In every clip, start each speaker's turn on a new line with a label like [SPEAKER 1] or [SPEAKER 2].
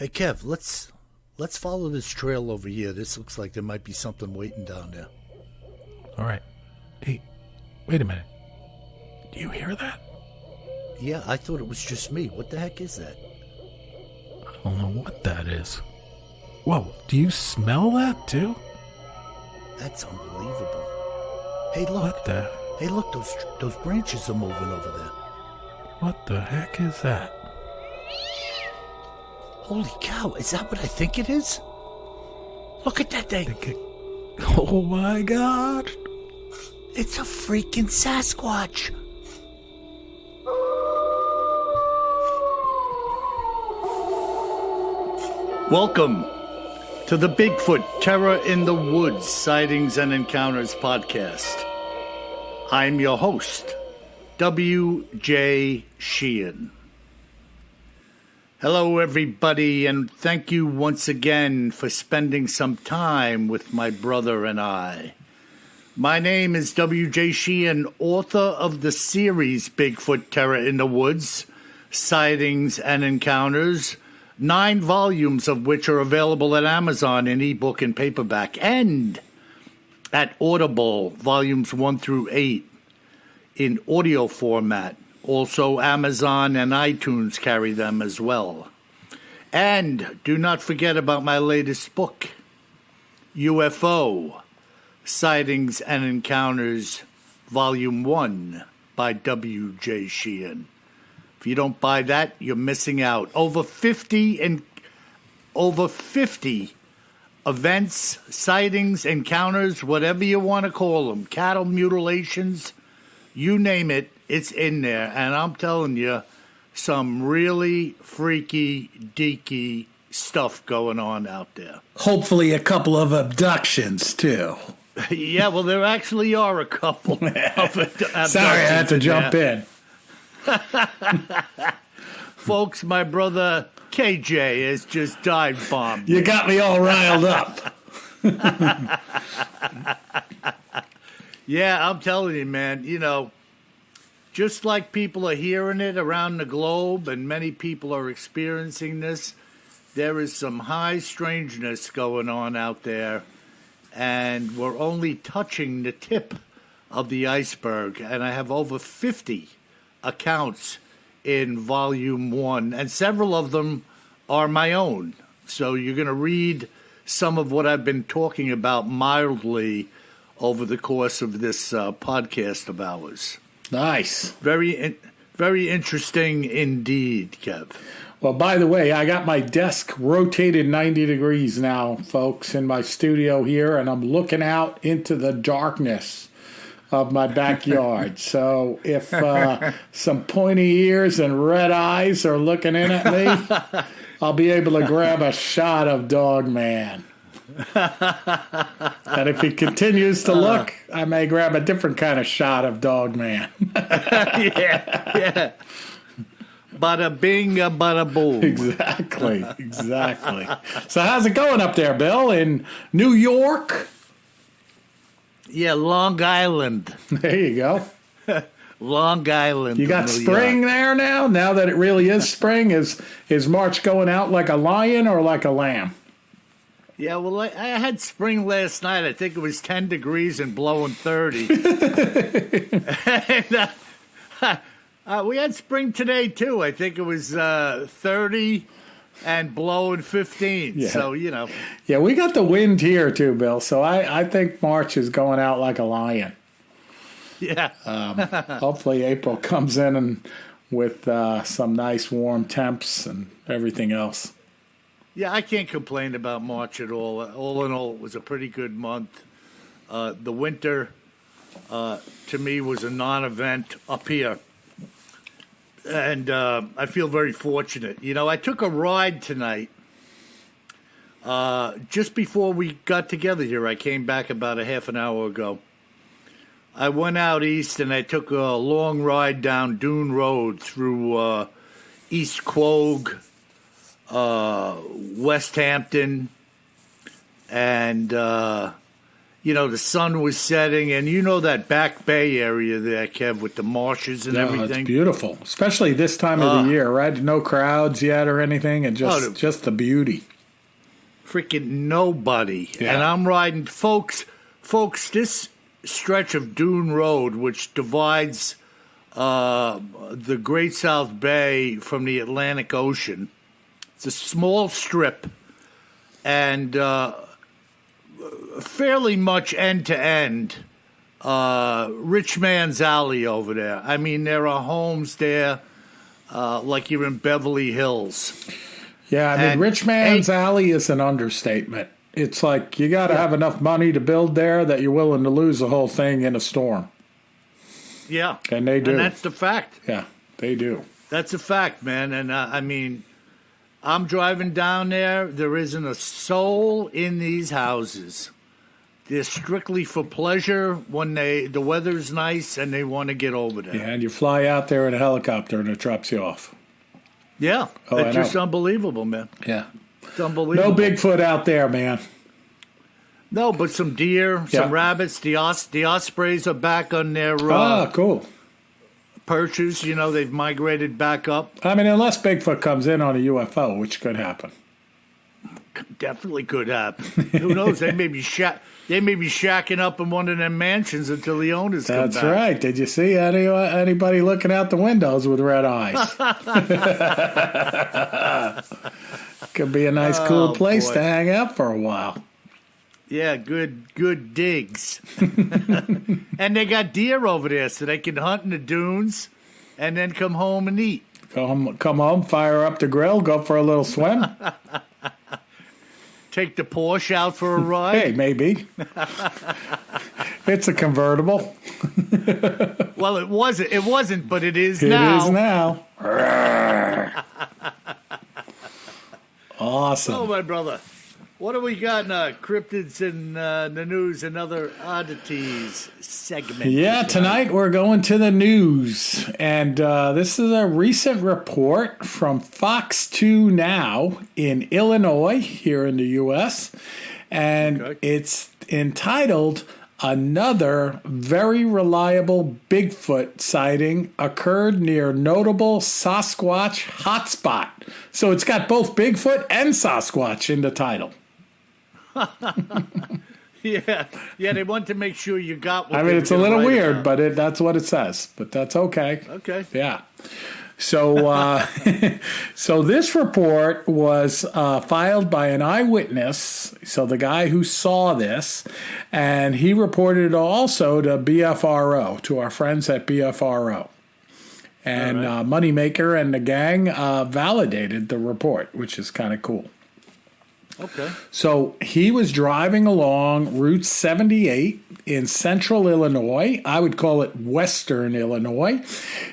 [SPEAKER 1] Hey Kev, let's follow this trail over here. This looks like there might be something waiting down there.
[SPEAKER 2] All right. Hey, wait a minute. Do you hear that?
[SPEAKER 1] Yeah, I thought it was just me. What the heck is that?
[SPEAKER 2] I don't know what that is. Whoa, do you smell that too?
[SPEAKER 1] That's unbelievable. Hey, look.
[SPEAKER 2] What the?
[SPEAKER 1] Hey, look, those branches are moving over there.
[SPEAKER 2] What the heck is that?
[SPEAKER 1] Holy cow, is that what I think it is? Look at that thing.
[SPEAKER 2] Oh my God.
[SPEAKER 1] It's a freaking Sasquatch. Welcome to the Bigfoot Terror in the Woods Sightings and Encounters podcast. I'm your host, W.J. Sheehan. Hello, everybody, and thank you once again for spending some time with my brother and I. My name is W.J. Sheehan, author of the series Bigfoot Terror in the Woods, Sightings and Encounters, 9 volumes of which are available at Amazon in ebook and paperback, and at Audible, volumes 1 through 8, in audio format. Also, Amazon and iTunes carry them as well. And do not forget about my latest book, UFO, Sightings and Encounters, Volume 1, by W.J. Sheehan. If you don't buy that, you're missing out. Over 50 events, sightings, encounters, whatever you want to call them, cattle mutilations, you name it, it's in there. And I'm telling you, some really freaky, deaky stuff going on out there.
[SPEAKER 3] Hopefully a couple of abductions, too.
[SPEAKER 1] Yeah, well, there actually are a couple of abductions.
[SPEAKER 3] Sorry, I had to jump in.
[SPEAKER 1] Folks, my brother KJ has just dive bombed.
[SPEAKER 3] You got me all riled up.
[SPEAKER 1] Yeah, I'm telling you, man, you know, just like people are hearing it around the globe and many people are experiencing this, there is some high strangeness going on out there, and we're only touching the tip of the iceberg. And I have over 50 accounts in Volume 1, and several of them are my own. So you're going to read some of what I've been talking about mildly over the course of this podcast of ours.
[SPEAKER 3] Nice.
[SPEAKER 1] Very interesting indeed, Kev.
[SPEAKER 3] Well, by the way, I got my desk rotated 90 degrees now, folks, in my studio here, and I'm looking out into the darkness of my backyard. So if some pointy ears and red eyes are looking in at me, I'll be able to grab a shot of Dog Man. And if he continues to look, I may grab a different kind of shot of Dog Man.
[SPEAKER 1] Yeah. Bada bing, bada boom.
[SPEAKER 3] Exactly. So how's it going up there, Bill, in New York?
[SPEAKER 1] Yeah, Long Island.
[SPEAKER 3] There you go.
[SPEAKER 1] Long Island.
[SPEAKER 3] You got spring there now? Now that it really is spring, is March going out like a lion or like a lamb?
[SPEAKER 1] Yeah, well, I had spring last night. I think it was 10 degrees and blowing 30. And we had spring today, too. I think it was 30 and blowing 15.
[SPEAKER 3] Yeah.
[SPEAKER 1] So, you know.
[SPEAKER 3] Yeah, we got the wind here, too, Bill. So I think March is going out like a lion.
[SPEAKER 1] Yeah.
[SPEAKER 3] Hopefully April comes in and with some nice warm temps and everything else.
[SPEAKER 1] Yeah, I can't complain about March at all. All in all, it was a pretty good month. The winter, to me, was a non-event up here. And I feel very fortunate. You know, I took a ride tonight. Just before we got together here, I came back about a half an hour ago. I went out east and I took a long ride down Dune Road through East Quogue, West Hampton, and the sun was setting, and that Back Bay area there, Kev, with the marshes and everything.
[SPEAKER 3] It's beautiful, especially this time of the year, right? No crowds yet or anything, and just the beauty.
[SPEAKER 1] Freaking nobody.
[SPEAKER 3] Yeah.
[SPEAKER 1] And I'm riding, folks, this stretch of Dune Road, which divides the Great South Bay from the Atlantic Ocean. It's a small strip, and fairly much end to end, rich man's alley over there. I mean, there are homes there like you're in Beverly Hills.
[SPEAKER 3] Yeah, I mean, rich man's alley is an understatement. It's like you got to have enough money to build there that you're willing to lose the whole thing in a storm.
[SPEAKER 1] Yeah.
[SPEAKER 3] And they do.
[SPEAKER 1] And that's the fact.
[SPEAKER 3] Yeah, they do.
[SPEAKER 1] That's a fact, man. And I mean, I'm driving down there. There isn't a soul in these houses. They're strictly for pleasure when the weather's nice and they want to get over there.
[SPEAKER 3] Yeah, and you fly out there in a helicopter and it drops you off.
[SPEAKER 1] Yeah, it's just unbelievable, man.
[SPEAKER 3] Yeah.
[SPEAKER 1] It's unbelievable.
[SPEAKER 3] No Bigfoot out there, man.
[SPEAKER 1] No, but some deer, some rabbits. The ospreys are back on their
[SPEAKER 3] cool.
[SPEAKER 1] perches. They've migrated back up.
[SPEAKER 3] I mean, unless Bigfoot comes in on a UFO, which could happen.
[SPEAKER 1] Definitely could happen. Who knows? They may be shacking up in one of them mansions until the owners come back.
[SPEAKER 3] That's right. Did you see anybody looking out the windows with red eyes? Could be a nice, cool place to hang out for a while.
[SPEAKER 1] Yeah, good digs. And they got deer over there, so they can hunt in the dunes and then come home and eat.
[SPEAKER 3] Come home, fire up the grill, go for a little swim.
[SPEAKER 1] Take the Porsche out for a ride.
[SPEAKER 3] Hey, maybe. It's a convertible.
[SPEAKER 1] Well, it wasn't, but it is now.
[SPEAKER 3] It is now. Awesome.
[SPEAKER 1] Oh, my brother. What do we got in cryptids in the news and other oddities segment?
[SPEAKER 3] Yeah, tonight we're going to the news. And this is a recent report from Fox 2 Now in Illinois, here in the U.S. And it's entitled, "Another Very Reliable Bigfoot Sighting Occurred Near Notable Sasquatch Hotspot." So it's got both Bigfoot and Sasquatch in the title.
[SPEAKER 1] Yeah, they want to make sure you got what
[SPEAKER 3] I mean, it's a little weird,
[SPEAKER 1] about.
[SPEAKER 3] but that's what it says. But that's okay.
[SPEAKER 1] Okay.
[SPEAKER 3] Yeah. So, so this report was filed by an eyewitness. So the guy who saw this, and he reported it also to BFRO, to our friends at BFRO. And Moneymaker and the gang validated the report, which is kind of cool.
[SPEAKER 1] Okay.
[SPEAKER 3] So he was driving along Route 78 in central Illinois. I would call it western Illinois,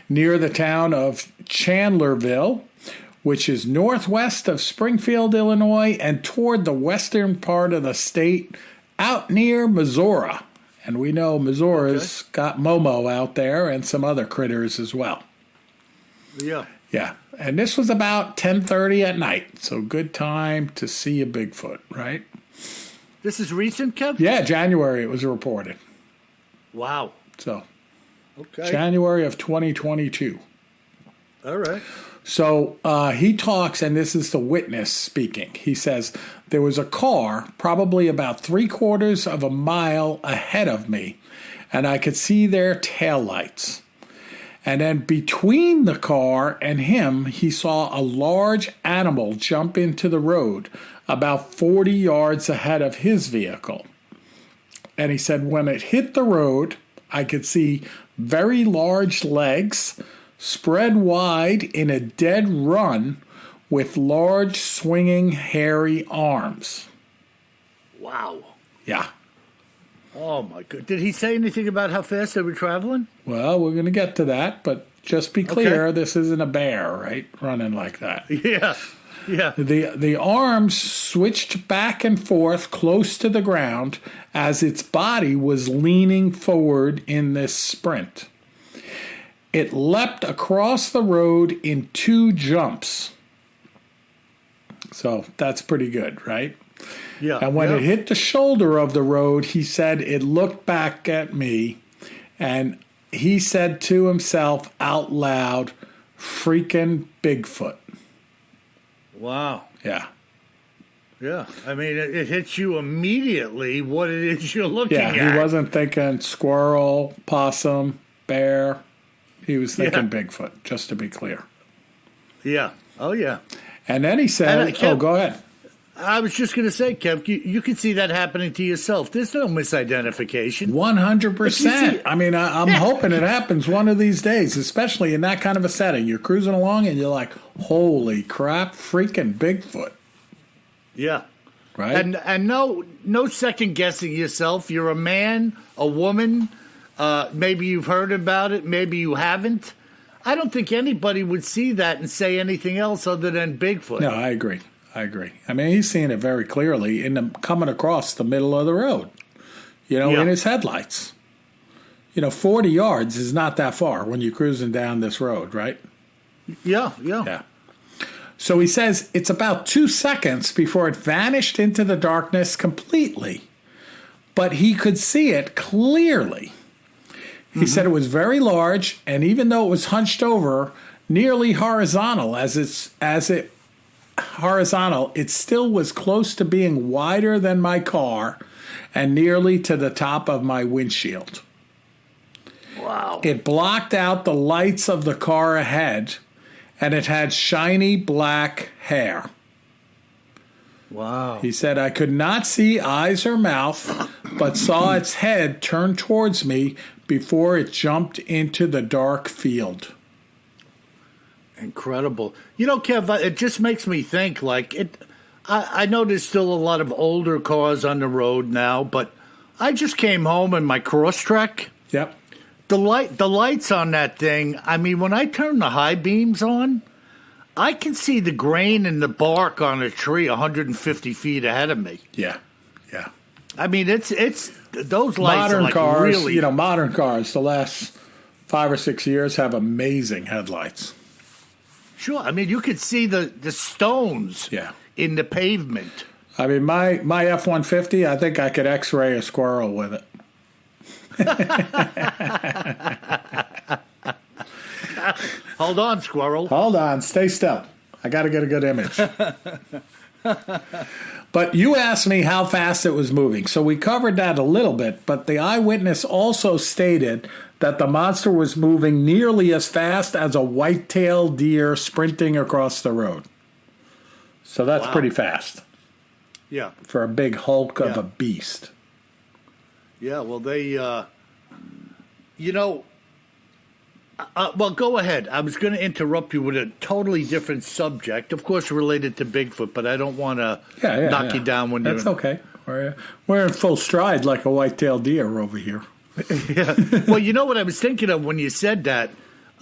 [SPEAKER 3] near the town of Chandlerville, which is northwest of Springfield, Illinois, and toward the western part of the state, out near Missouri. And we know Missouri's got Momo out there and some other critters as well.
[SPEAKER 1] Yeah.
[SPEAKER 3] Yeah. And this was about 10:30 at night, so good time to see a Bigfoot, right?
[SPEAKER 1] This is recent, Kev?
[SPEAKER 3] Yeah, January it was reported.
[SPEAKER 1] Wow.
[SPEAKER 3] So,
[SPEAKER 1] okay.
[SPEAKER 3] January of 2022.
[SPEAKER 1] All right.
[SPEAKER 3] So he talks, and this is the witness speaking. He says, "There was a car probably about 3/4 of a mile ahead of me, and I could see their taillights. And then between the car and him, he saw a large animal jump into the road about 40 yards ahead of his vehicle. And he said, when it hit the road, I could see very large legs spread wide in a dead run with large swinging hairy arms."
[SPEAKER 1] Wow.
[SPEAKER 3] Yeah.
[SPEAKER 1] Oh, my God. Did he say anything about how fast they were traveling?
[SPEAKER 3] Well, we're going to get to that, but just be clear, This isn't a bear, right, running like that.
[SPEAKER 1] Yeah, yeah.
[SPEAKER 3] The arms switched back and forth close to the ground as its body was leaning forward in this sprint. It leapt across the road in 2 jumps. So that's pretty good, right?
[SPEAKER 1] Yeah.
[SPEAKER 3] And when
[SPEAKER 1] yeah.
[SPEAKER 3] it hit the shoulder of the road, he said it looked back at me, and he said to himself out loud, freaking Bigfoot.
[SPEAKER 1] Wow.
[SPEAKER 3] Yeah.
[SPEAKER 1] Yeah. I mean, it hits you immediately what it is you're looking at.
[SPEAKER 3] Yeah, he wasn't thinking squirrel, possum, bear. He was thinking Bigfoot, just to be clear.
[SPEAKER 1] Yeah. Oh, yeah.
[SPEAKER 3] And then he said, go ahead.
[SPEAKER 1] I was just going to say, Kev, you can see that happening to yourself. There's no misidentification.
[SPEAKER 3] 100%. I mean, I'm hoping it happens one of these days, especially in that kind of a setting. You're cruising along and you're like, holy crap, freaking Bigfoot.
[SPEAKER 1] Yeah.
[SPEAKER 3] Right?
[SPEAKER 1] And no second guessing yourself. You're a man, a woman. Maybe you've heard about it. Maybe you haven't. I don't think anybody would see that and say anything else other than Bigfoot.
[SPEAKER 3] No, I agree. I mean, he's seeing it very clearly coming across the middle of the road, in his headlights. 40 yards is not that far when you're cruising down this road, right?
[SPEAKER 1] Yeah.
[SPEAKER 3] So he says it's about 2 seconds before it vanished into the darkness completely, but he could see it clearly. He said it was very large, and even though it was hunched over, nearly horizontal, it still was close to being wider than my car and nearly to the top of my windshield.
[SPEAKER 1] Wow.
[SPEAKER 3] It blocked out the lights of the car ahead, and it had shiny black hair.
[SPEAKER 1] Wow.
[SPEAKER 3] He said, I could not see eyes or mouth, but saw its head turn towards me before it jumped into the dark field.
[SPEAKER 1] Incredible. Kev, it just makes me think, I know there's still a lot of older cars on the road now, but I just came home in my Crosstrek.
[SPEAKER 3] Yep.
[SPEAKER 1] The lights on that thing, I mean, when I turn the high beams on, I can see the grain and the bark on a tree 150 feet ahead of me.
[SPEAKER 3] Yeah.
[SPEAKER 1] I mean, it's those lights
[SPEAKER 3] modern
[SPEAKER 1] are
[SPEAKER 3] cars,
[SPEAKER 1] really...
[SPEAKER 3] modern cars, the last 5 or 6 years have amazing headlights.
[SPEAKER 1] Sure. I mean, you could see the stones in the pavement.
[SPEAKER 3] I mean, my F-150, I think I could X-ray a squirrel with it.
[SPEAKER 1] Hold on, squirrel.
[SPEAKER 3] Hold on. Stay still. I got to get a good image. But you asked me how fast it was moving. So we covered that a little bit. But the eyewitness also stated that the monster was moving nearly as fast as a white-tailed deer sprinting across the road. So that's pretty fast.
[SPEAKER 1] Yeah.
[SPEAKER 3] For a big hulk of a beast.
[SPEAKER 1] Yeah, well, they, well, go ahead. I was going to interrupt you with a totally different subject, of course, related to Bigfoot, but I don't want to knock you down when
[SPEAKER 3] That's okay. We're in full stride like a white-tailed deer over here.
[SPEAKER 1] Yeah. Well, you know what I was thinking of when you said that,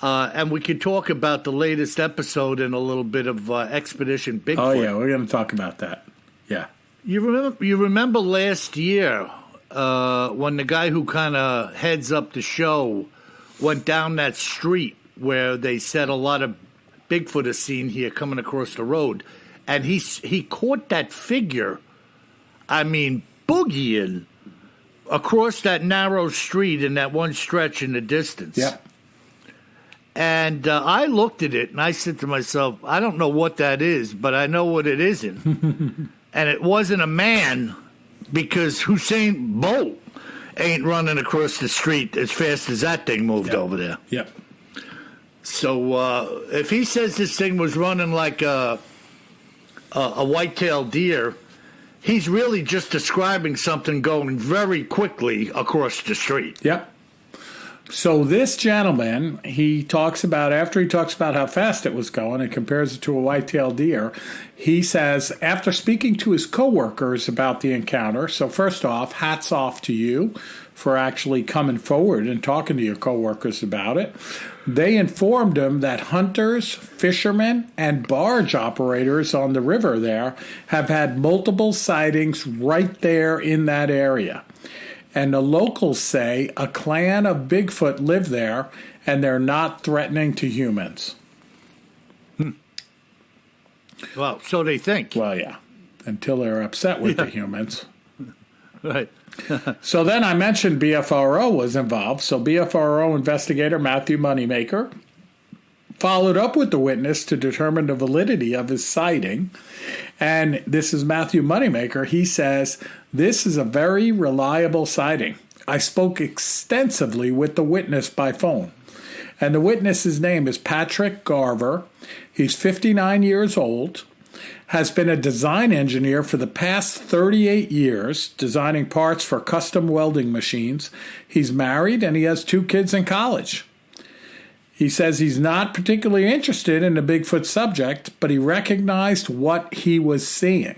[SPEAKER 1] and we could talk about the latest episode and a little bit of Expedition Bigfoot.
[SPEAKER 3] Oh, yeah, we're going to talk about that. Yeah.
[SPEAKER 1] You remember last year when the guy who kind of heads up the show went down that street where they said a lot of Bigfoot is seen here coming across the road, and he caught that figure, I mean, boogieing across that narrow street in that one stretch in the distance.
[SPEAKER 3] Yep.
[SPEAKER 1] And I looked at it, and I said to myself, I don't know what that is, but I know what it isn't. And it wasn't a man, because Usain Bolt ain't running across the street as fast as that thing moved over there.
[SPEAKER 3] Yep.
[SPEAKER 1] So if he says this thing was running like a white-tailed deer, he's really just describing something going very quickly across the street.
[SPEAKER 3] Yep. So this gentleman, after he talks about how fast it was going and compares it to a white-tailed deer, he says, after speaking to his coworkers about the encounter, so first off, hats off to you for actually coming forward and talking to your coworkers about it. They informed him that hunters, fishermen, and barge operators on the river there have had multiple sightings right there in that area. And the locals say a clan of Bigfoot live there, and they're not threatening to humans.
[SPEAKER 1] Well, so they think.
[SPEAKER 3] Well, yeah. until they're upset with the humans.
[SPEAKER 1] Right.
[SPEAKER 3] So then I mentioned BFRO was involved. So BFRO investigator Matthew Moneymaker followed up with the witness to determine the validity of his sighting. And this is Matthew Moneymaker. He says, "This is a very reliable sighting. I spoke extensively with the witness by phone. And the witness's name is Patrick Garver. He's 59 years old, has been a design engineer for the past 38 years, designing parts for custom welding machines. He's married and he has 2 kids in college. He says he's not particularly interested in the Bigfoot subject, but he recognized what he was seeing."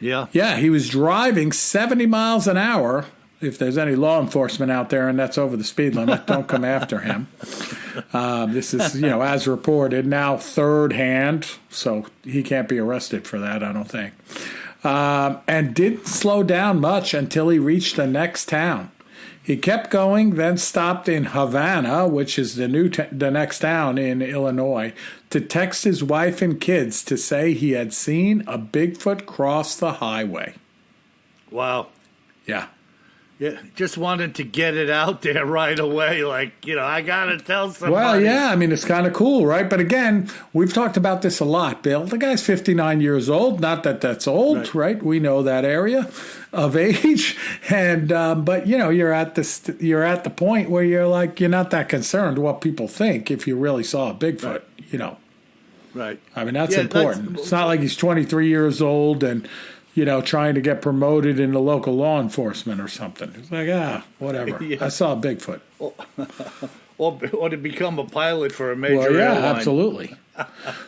[SPEAKER 1] Yeah.
[SPEAKER 3] Yeah, he was driving 70 miles an hour. If there's any law enforcement out there and that's over the speed limit, don't come after him. This is, as reported, now third hand, so he can't be arrested for that, I don't think. And didn't slow down much until he reached the next town. He kept going, then stopped in Havana, which is the next town in Illinois, to text his wife and kids to say he had seen a Bigfoot cross the highway.
[SPEAKER 1] Wow.
[SPEAKER 3] Yeah.
[SPEAKER 1] Yeah, just wanted to get it out there right away. Like, I got to tell somebody.
[SPEAKER 3] Well, yeah, I mean, it's kind of cool, right? But again, we've talked about this a lot, Bill. The guy's 59 years old. Not that that's old, right? We know that area of age. And, but, you're at the point where you're like, you're not that concerned what people think if you really saw a Bigfoot,
[SPEAKER 1] Right.
[SPEAKER 3] I mean, that's important. It's not like he's 23 years old and, trying to get promoted into local law enforcement or something. It's like, whatever. Yeah. I saw a Bigfoot.
[SPEAKER 1] Or to become a pilot for a major
[SPEAKER 3] airline.
[SPEAKER 1] Yeah,
[SPEAKER 3] absolutely.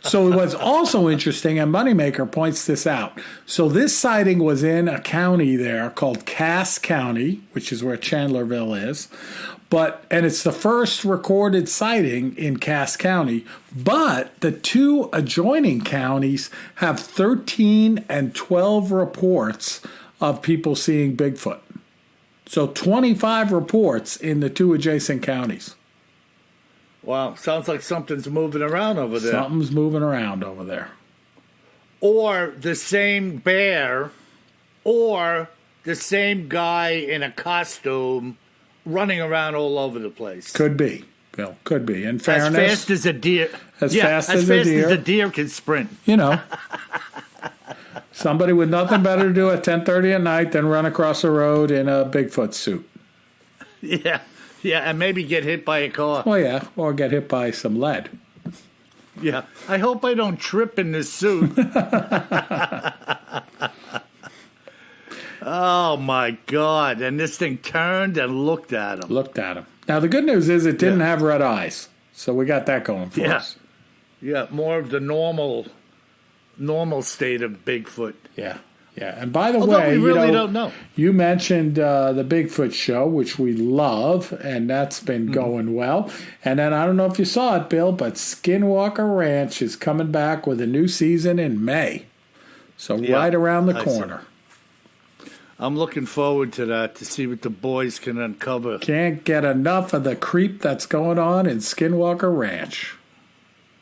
[SPEAKER 3] So what's also interesting, and Moneymaker points this out, so this sighting was in a county there called Cass County, which is where Chandlerville is, and it's the first recorded sighting in Cass County, but the 2 adjoining counties have 13 and 12 reports of people seeing Bigfoot. So 25 reports in the 2 adjacent counties.
[SPEAKER 1] Wow, sounds like something's moving around over there.
[SPEAKER 3] Something's moving around over there.
[SPEAKER 1] Or the same bear, or the same guy in a costume running around all over the place.
[SPEAKER 3] Could be, Bill. Could be. In fairness,
[SPEAKER 1] as fast as a deer.
[SPEAKER 3] As fast as a
[SPEAKER 1] deer can sprint.
[SPEAKER 3] Somebody with nothing better to do at 10:30 at night than run across the road in a Bigfoot suit.
[SPEAKER 1] Yeah, and maybe get hit by a car.
[SPEAKER 3] Well, yeah, or get hit by some lead.
[SPEAKER 1] Yeah, I hope I don't trip in this suit. Oh, my God. And this thing turned and looked at him.
[SPEAKER 3] Now, the good news is it didn't have red eyes. So we got that going for us.
[SPEAKER 1] Yeah, more of the normal state of Bigfoot.
[SPEAKER 3] Yeah. And by the
[SPEAKER 1] Although
[SPEAKER 3] way,
[SPEAKER 1] we really don't know.
[SPEAKER 3] You mentioned the Bigfoot show, which we love, and that's been going well. And then I don't know if you saw it, Bill, but Skinwalker Ranch is coming back with a new season in May. So right around the corner.
[SPEAKER 1] I'm looking forward to that, to see what the boys can uncover.
[SPEAKER 3] Can't get enough of the creep that's going on in Skinwalker Ranch.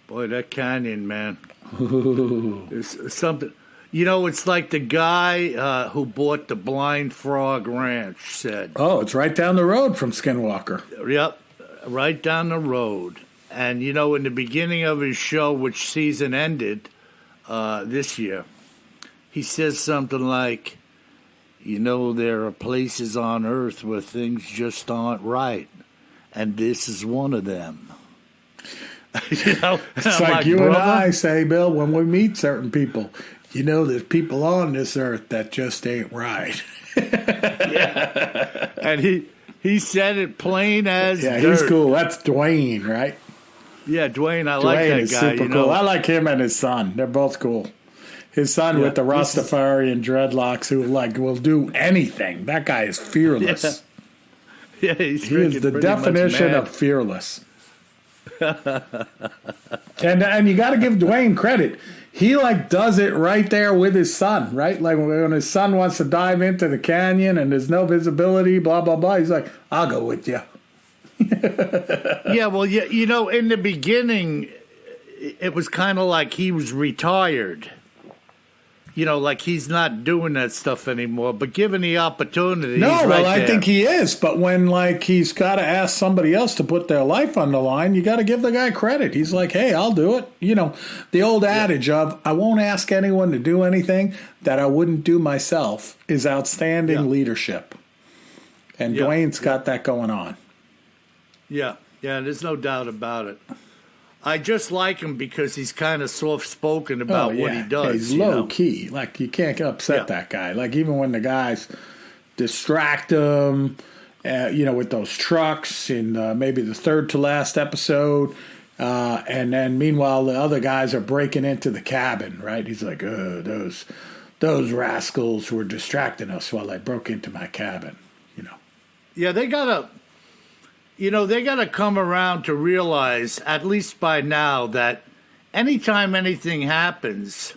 [SPEAKER 1] Boy, that canyon, man. It's something. It's like the guy who bought the Blind Frog Ranch said.
[SPEAKER 3] Oh, it's right down the road from Skinwalker.
[SPEAKER 1] Yep, right down the road. And, in the beginning of his show, which season ended this year, he says something like, there are places on Earth where things just aren't right, and this is one of them.
[SPEAKER 3] It's like you and I say, Bill, when we meet certain people, there's people on this earth that just ain't right.
[SPEAKER 1] Yeah. And he said it plain as dirt.
[SPEAKER 3] He's cool. That's Dwayne, right?
[SPEAKER 1] Yeah, Dwayne. I like that guy.
[SPEAKER 3] Is super cool. I like him and his son. They're both cool. His son with the Rastafarian dreadlocks who will do anything. That guy is fearless.
[SPEAKER 1] Yeah,
[SPEAKER 3] he is the definition of fearless. and you got to give Dwayne credit. He does it right there with his son, right? Like when his son wants to dive into the canyon and there's no visibility, blah blah blah. He's like, "I'll go with you."
[SPEAKER 1] Yeah, well, in the beginning, it was kind of like he was retired. like he's not doing that stuff anymore. But given the opportunity,
[SPEAKER 3] No,
[SPEAKER 1] he's
[SPEAKER 3] well,
[SPEAKER 1] right
[SPEAKER 3] I
[SPEAKER 1] there.
[SPEAKER 3] think he is. But when he's got to ask somebody else to put their life on the line, you got to give the guy credit. He's like, hey, I'll do it. The old adage of I won't ask anyone to do anything that I wouldn't do myself is outstanding leadership. And Dwayne's got that going on.
[SPEAKER 1] Yeah, there's no doubt about it. I just like him because he's kind of soft-spoken about what he does.
[SPEAKER 3] He's low-key. Like, you can't upset that guy. Like, even when the guys distract him, with those trucks in maybe the third-to-last episode, and then meanwhile the other guys are breaking into the cabin, right? He's like, those rascals were distracting us while I broke into my cabin,
[SPEAKER 1] Yeah, they gotta come around to realize, at least by now, that anytime anything happens,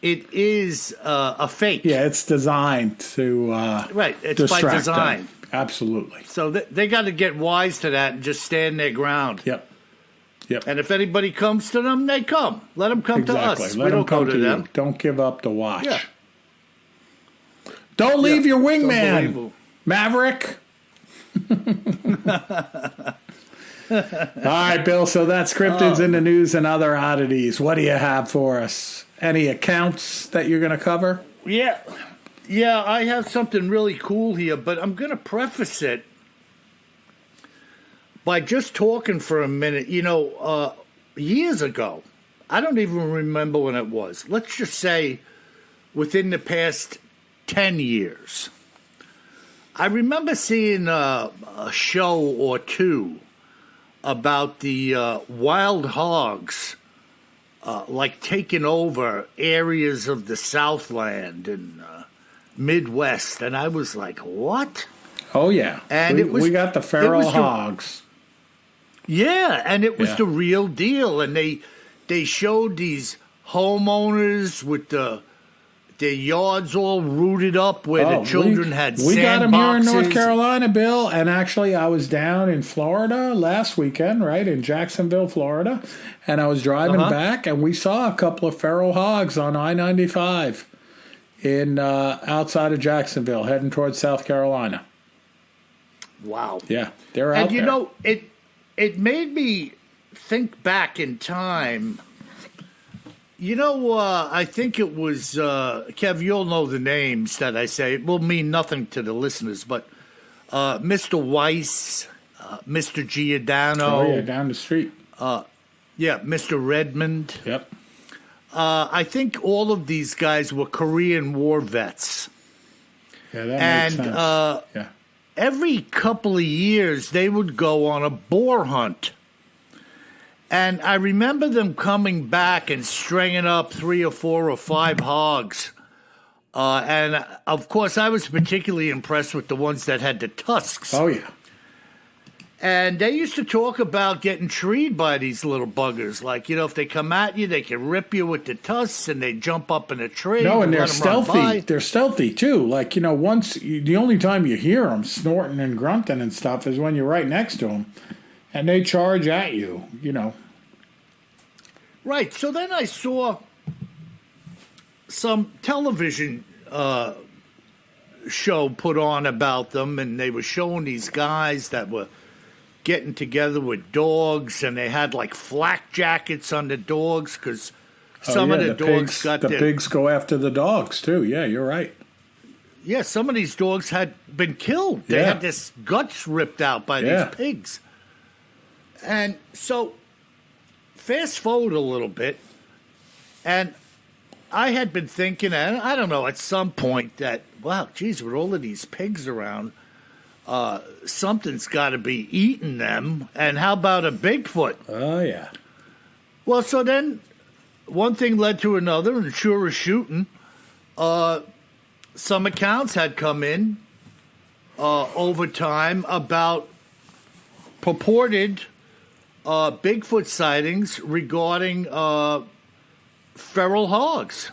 [SPEAKER 1] it is a fake.
[SPEAKER 3] Yeah, it's designed to
[SPEAKER 1] right. It's
[SPEAKER 3] distract
[SPEAKER 1] by design.
[SPEAKER 3] them. Absolutely.
[SPEAKER 1] So they got to get wise to that and just stand their ground.
[SPEAKER 3] Yep.
[SPEAKER 1] And if anybody comes to them, they come. Let them come to us.
[SPEAKER 3] Let
[SPEAKER 1] we
[SPEAKER 3] them
[SPEAKER 1] don't go
[SPEAKER 3] come
[SPEAKER 1] to them.
[SPEAKER 3] You. Don't give up the watch.
[SPEAKER 1] Yeah.
[SPEAKER 3] Don't leave your wingman,
[SPEAKER 1] Unbelievable.
[SPEAKER 3] Maverick. All right, Bill. So that's cryptids in the news and other oddities. What do you have for us? Any accounts that you're going to cover?
[SPEAKER 1] Yeah, I have something really cool here, but I'm going to preface it by just talking for a minute. Years ago, I don't even remember when it was. Let's just say within the past 10 years. I remember seeing a show or two about the wild hogs, taking over areas of the Southland and Midwest, and I was like, "What?"
[SPEAKER 3] Oh yeah,
[SPEAKER 1] and
[SPEAKER 3] we got the feral hogs.
[SPEAKER 1] Yeah, and it was the real deal, and they showed these homeowners with their yards all rooted up where the children had
[SPEAKER 3] we got them here in North
[SPEAKER 1] sandboxes.
[SPEAKER 3] Carolina, Bill. And actually, I was down in Florida last weekend, right, in Jacksonville, Florida. And I was driving back, and we saw a couple of feral hogs on I-95 in outside of Jacksonville, heading towards South Carolina.
[SPEAKER 1] Wow.
[SPEAKER 3] Yeah, they're out there.
[SPEAKER 1] And, it made me think back in time. I think it was, Kev, you'll know the names that I say. It will mean nothing to the listeners, but Mr. Weiss, Mr. Giordano.
[SPEAKER 3] Oh, yeah, down the street.
[SPEAKER 1] Mr. Redmond.
[SPEAKER 3] Yep.
[SPEAKER 1] I think all of these guys were Korean War vets.
[SPEAKER 3] Yeah, that makes sense.
[SPEAKER 1] Every couple of years, they would go on a boar hunt. And I remember them coming back and stringing up 3 or 4 or 5 hogs. And, of course, I was particularly impressed with the ones that had the tusks.
[SPEAKER 3] Oh, yeah.
[SPEAKER 1] And they used to talk about getting treed by these little buggers. Like, if they come at you, they can rip you with the tusks and they jump up in a tree.
[SPEAKER 3] No, and they're
[SPEAKER 1] let 'em run by.
[SPEAKER 3] stealthy. They're stealthy, too. Like, the only time you hear them snorting and grunting and stuff is when you're right next to them. And they charge at you,
[SPEAKER 1] Right. So then I saw some television show put on about them, and they were showing these guys that were getting together with dogs, and they had like flak jackets on the dogs because some of the dogs got
[SPEAKER 3] the pigs go after the dogs too. Yeah, you're right.
[SPEAKER 1] Yeah, some of these dogs had been killed. They had their guts ripped out by these pigs. And so fast forward a little bit, and I had been thinking, and I don't know, at some point that, wow, geez, with all of these pigs around, something's got to be eating them. And how about a Bigfoot?
[SPEAKER 3] Oh, yeah.
[SPEAKER 1] Well, so then one thing led to another, and sure as shooting, some accounts had come in over time about purported Bigfoot sightings regarding feral hogs.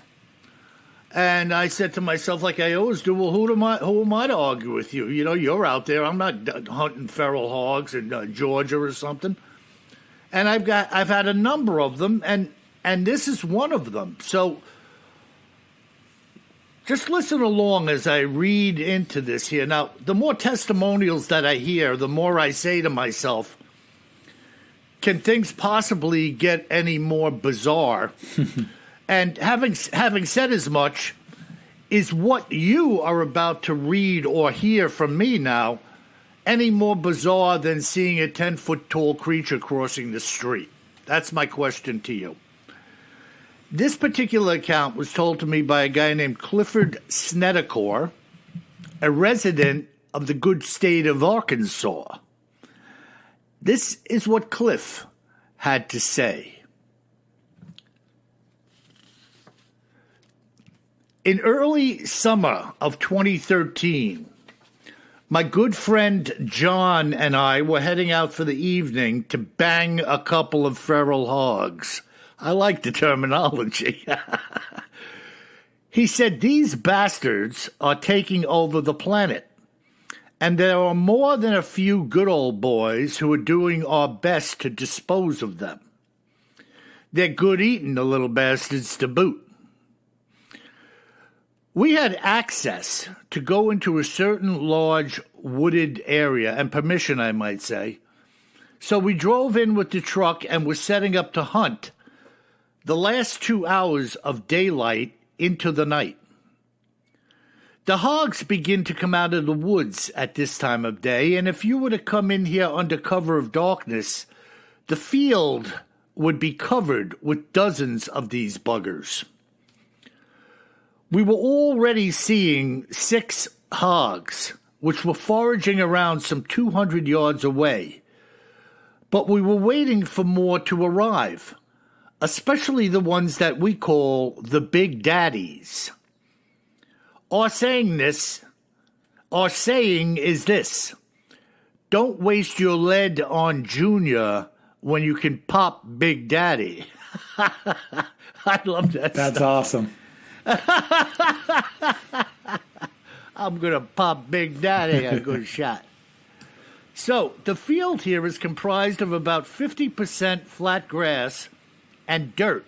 [SPEAKER 1] And I said to myself, like I always do, well, who am I to argue with you? You're out there. I'm not hunting feral hogs in Georgia or something. And I've had a number of them, and this is one of them. So Just listen along as I read into this here. Now, the more testimonials that I hear, the more I say to myself, can things possibly get any more bizarre? And having said as much, is what you are about to read or hear from me now any more bizarre than seeing a 10-foot tall creature crossing the street? That's my question to you. This particular account was told to me by a guy named Clifford Snedecor, a resident of the good state of Arkansas. This is what Cliff had to say. In early summer of 2013, my good friend John and I were heading out for the evening to bang a couple of feral hogs. I like the terminology. He said, these bastards are taking over the planet, and there are more than a few good old boys who are doing our best to dispose of them. They're good eating, the little bastards, to boot. We had access to go into a certain large wooded area, and permission, I might say. So we drove in with the truck and were setting up to hunt the last 2 hours of daylight into the night. The hogs begin to come out of the woods at this time of day, and if you were to come in here under cover of darkness, the field would be covered with dozens of these buggers. We were already seeing 6 hogs, which were foraging around some 200 yards away, but we were waiting for more to arrive, especially the ones that we call the big daddies. Our saying is this: don't waste your lead on Junior when you can pop Big Daddy. I love that.
[SPEAKER 3] That's
[SPEAKER 1] stuff.
[SPEAKER 3] awesome.
[SPEAKER 1] I'm going to pop Big Daddy a good shot. So the field here is comprised of about 50% flat grass and dirt,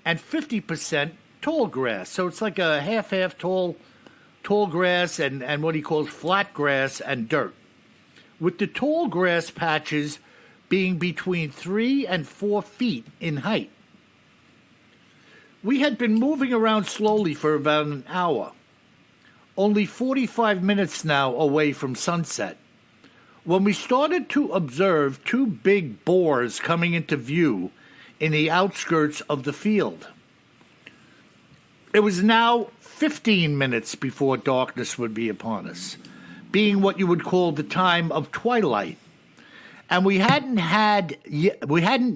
[SPEAKER 1] and 50% tall grass. So it's like a half tall grass and what he calls flat grass and dirt, with the tall grass patches being between 3 and 4 feet in height. We had been moving around slowly for about an hour, only 45 minutes now away from sunset, when we started to observe 2 big boars coming into view in the outskirts of the field. It was now 15 minutes before darkness would be upon us, being what you would call the time of twilight, and we hadn't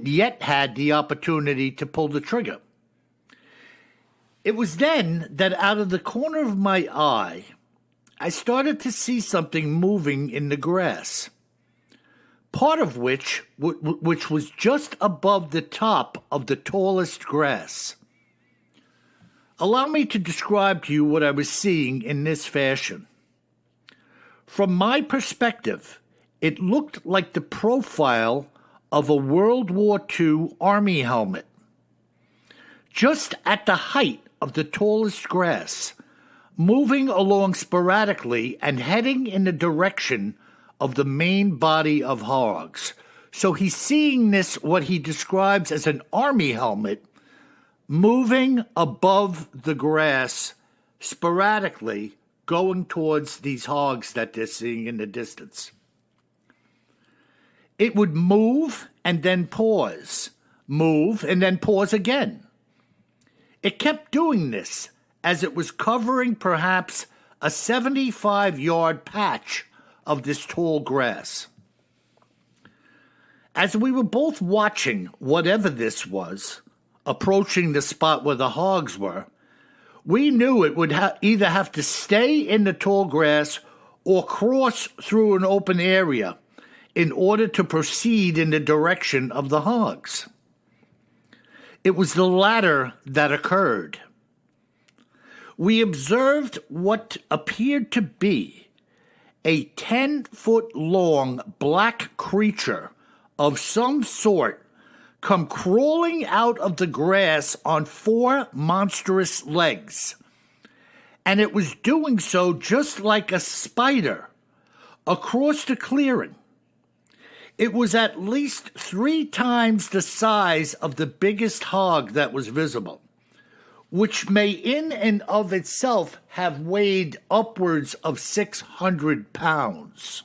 [SPEAKER 1] yet had the opportunity to pull the trigger. It was then that out of the corner of my eye, I started to see something moving in the grass, part of which was just above the top of the tallest grass. Allow me to describe to you what I was seeing in this fashion. From my perspective, it looked like the profile of a World War II Army helmet, just at the height of the tallest grass, moving along sporadically and heading in the direction of the main body of hogs. So he's seeing this, what he describes as an army helmet, moving above the grass sporadically, going towards these hogs that they're seeing in the distance. It would move and then pause, move and then pause again. It kept doing this as it was covering perhaps a 75-yard patch of this tall grass. As we were both watching whatever this was, approaching the spot where the hogs were, we knew it would either have to stay in the tall grass or cross through an open area in order to proceed in the direction of the hogs. It was the latter that occurred. We observed what appeared to be a 10-foot-long black creature of some sort come crawling out of the grass on 4 monstrous legs, and it was doing so just like a spider across the clearing. It was at least 3 times the size of the biggest hog that was visible, which may in and of itself have weighed upwards of 600 pounds.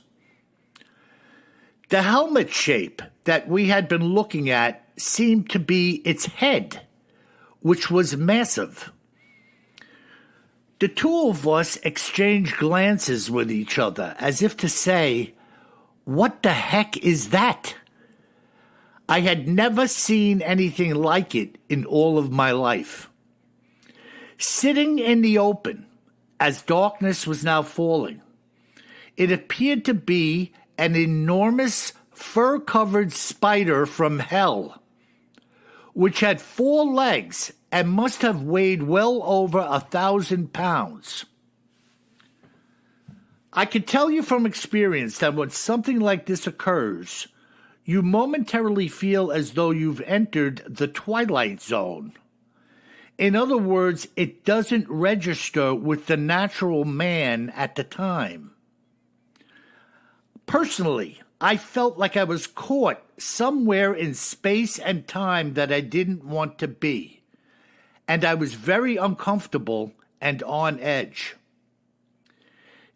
[SPEAKER 1] The helmet shape that we had been looking at seemed to be its head, which was massive. The two of us exchanged glances with each other as if to say, "What the heck is that?" I had never seen anything like it in all of my life. Sitting in the open, as darkness was now falling, it appeared to be an enormous fur-covered spider from hell, which had 4 legs and must have weighed well over 1,000 pounds. I can tell you from experience that when something like this occurs, you momentarily feel as though you've entered the twilight zone. In other words, it doesn't register with the natural man at the time. Personally, I felt like I was caught somewhere in space and time that I didn't want to be, and I was very uncomfortable and on edge.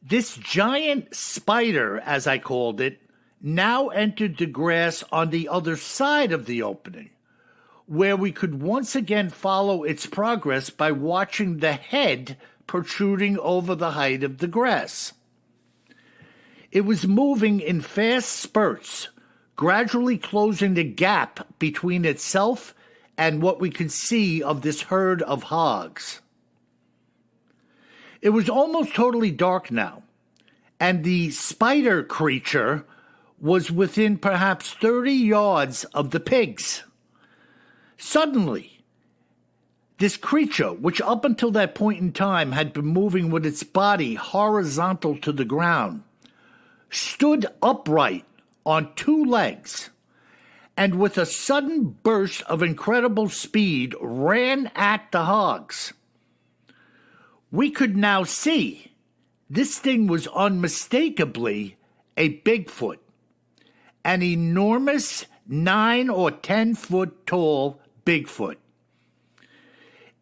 [SPEAKER 1] This giant spider, as I called it, now entered the grass on the other side of the opening, where we could once again follow its progress by watching the head protruding over the height of the grass. It was moving in fast spurts, gradually closing the gap between itself and what we could see of this herd of hogs. It was almost totally dark now, and the spider creature was within perhaps 30 yards of the pigs. Suddenly, this creature, which up until that point in time had been moving with its body horizontal to the ground, stood upright on 2 legs, and with a sudden burst of incredible speed ran at the hogs. We could now see this thing was unmistakably a Bigfoot, an enormous 9 or 10 foot tall Bigfoot.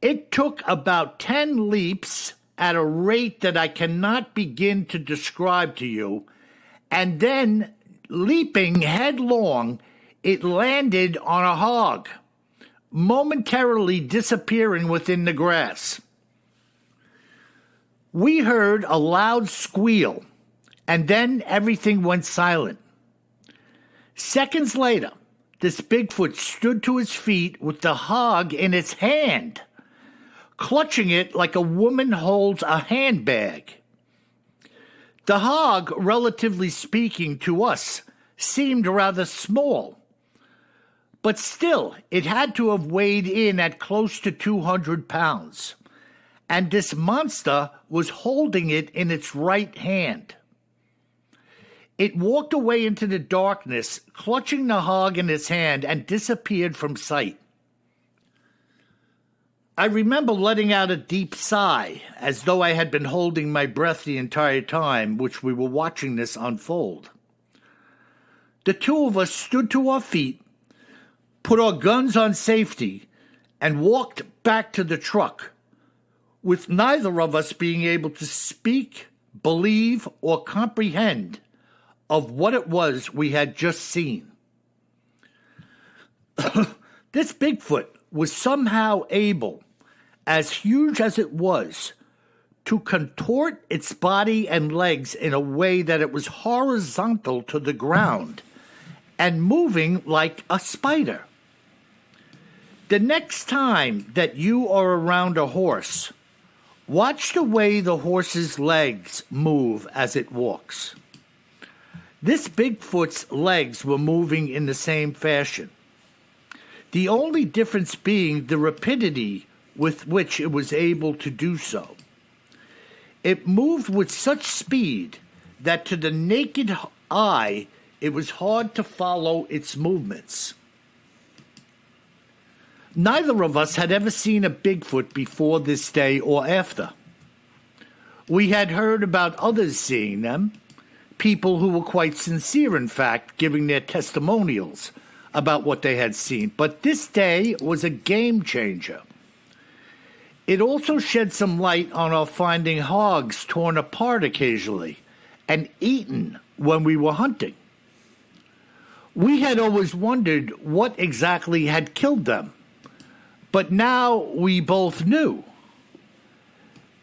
[SPEAKER 1] It took about 10 leaps at a rate that I cannot begin to describe to you, and then, leaping headlong, it landed on a hog, momentarily disappearing within the grass. We heard a loud squeal, and then everything went silent. Seconds later, this Bigfoot stood to its feet with the hog in its hand, clutching it like a woman holds a handbag. The hog, relatively speaking to us, seemed rather small, but still it had to have weighed in at close to 200 pounds, and this monster was holding it in its right hand. It walked away into the darkness, clutching the hog in its hand, and disappeared from sight. I remember letting out a deep sigh, as though I had been holding my breath the entire time which we were watching this unfold. The two of us stood to our feet, put our guns on safety, and walked back to the truck, with neither of us being able to speak, believe, or comprehend of what it was we had just seen. This Bigfoot was somehow able, as huge as it was, to contort its body and legs in a way that it was horizontal to the ground and moving like a spider. The next time that you are around a horse, watch the way the horse's legs move as it walks. This Bigfoot's legs were moving in the same fashion, the only difference being the rapidity with which it was able to do so. It moved with such speed that to the naked eye it was hard to follow its movements. Neither of us had ever seen a Bigfoot before this day or after. We had heard about others seeing them, people who were quite sincere, in fact, giving their testimonials about what they had seen. But this day was a game changer. It also shed some light on our finding hogs torn apart occasionally and eaten when we were hunting. We had always wondered what exactly had killed them, but now we both knew.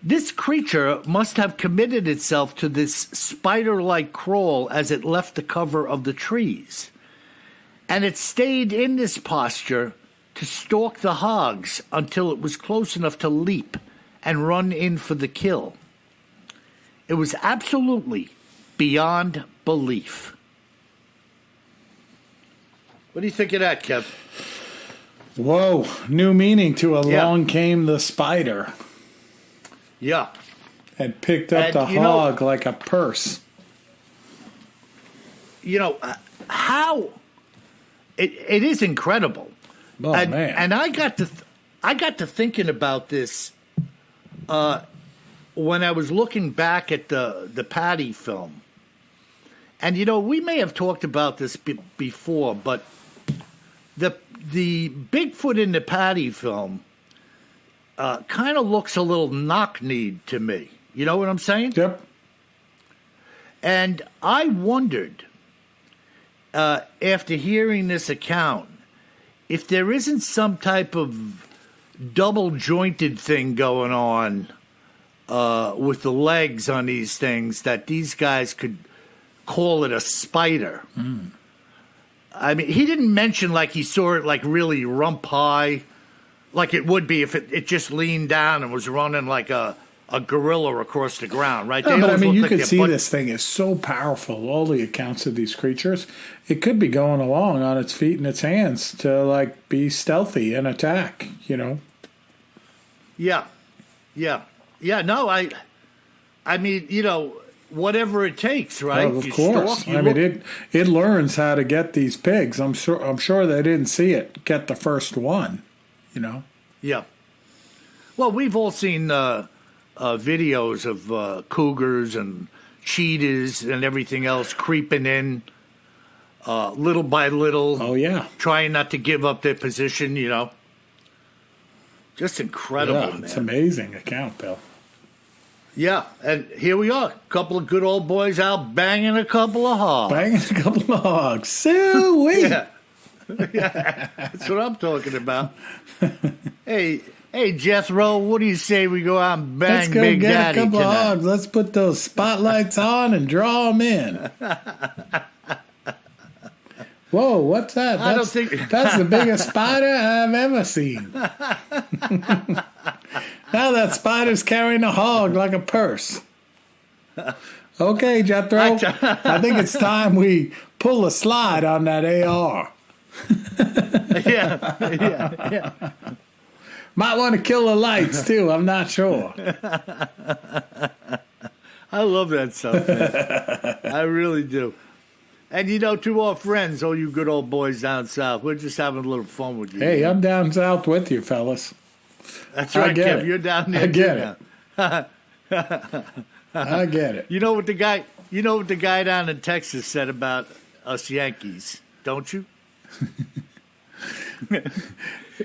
[SPEAKER 1] This creature must have committed itself to this spider-like crawl as it left the cover of the trees, and it stayed in this posture to stalk the hogs until it was close enough to leap and run in for the kill. It was absolutely beyond belief. What do you think of that, Kev?
[SPEAKER 3] Whoa, new meaning to Along Came the Spider.
[SPEAKER 1] Yeah.
[SPEAKER 3] And picked up the hog like a purse.
[SPEAKER 1] You know, how... It is incredible.
[SPEAKER 3] Oh,
[SPEAKER 1] and,
[SPEAKER 3] man.
[SPEAKER 1] And I got to thinking about this when I was looking back at the Patty film. And, you know, we may have talked about this before, but the Bigfoot in the Patty film kind of looks a little knock-kneed to me. You know what I'm saying?
[SPEAKER 3] Yep.
[SPEAKER 1] And I wondered, after hearing this account, if there isn't some type of double-jointed thing going on with the legs on these things, that these guys could call it a spider. Mm. I mean, he didn't mention like he saw it like really rump high, like it would be if it just leaned down and was running like a gorilla across the ground, right?
[SPEAKER 3] No, but I mean, you could see this thing is so powerful. All the accounts of these creatures, it could be going along on its feet and its hands to like be stealthy and attack, you know?
[SPEAKER 1] Yeah. No, I mean, you know, whatever it takes, right?
[SPEAKER 3] Well, of course. I mean, it learns how to get these pigs. I'm sure they didn't see it get the first one, you know?
[SPEAKER 1] Yeah. Well, we've all seen videos of cougars and cheetahs and everything else creeping in little by little.
[SPEAKER 3] Oh, yeah.
[SPEAKER 1] Trying not to give up their position, you know. Just incredible, man.
[SPEAKER 3] It's amazing account, Bill.
[SPEAKER 1] Yeah, and here we are. A couple of good old boys out banging a couple of hogs.
[SPEAKER 3] Sweet.
[SPEAKER 1] Yeah, that's what I'm talking about. Hey, Jethro, what do you say we go out and bang
[SPEAKER 3] Let's go
[SPEAKER 1] Big
[SPEAKER 3] get
[SPEAKER 1] Daddy
[SPEAKER 3] a couple
[SPEAKER 1] tonight?
[SPEAKER 3] of hogs. Let's put those spotlights on and draw them in. Whoa, what's that? That's the biggest spider I've ever seen. Now that spider's carrying a hog like a purse. Okay, Jethro, I think it's time we pull a slide on that AR.
[SPEAKER 1] Yeah.
[SPEAKER 3] Might want to kill the lights, too. I'm not sure.
[SPEAKER 1] I love that stuff, man. I really do. And, you know, to our friends, all you good old boys down south, we're just having a little fun with you.
[SPEAKER 3] Hey, I'm down south with you, fellas.
[SPEAKER 1] That's right, Kev. You're down there.
[SPEAKER 3] I get it. I get it.
[SPEAKER 1] You know what the guy down in Texas said about us Yankees, don't you?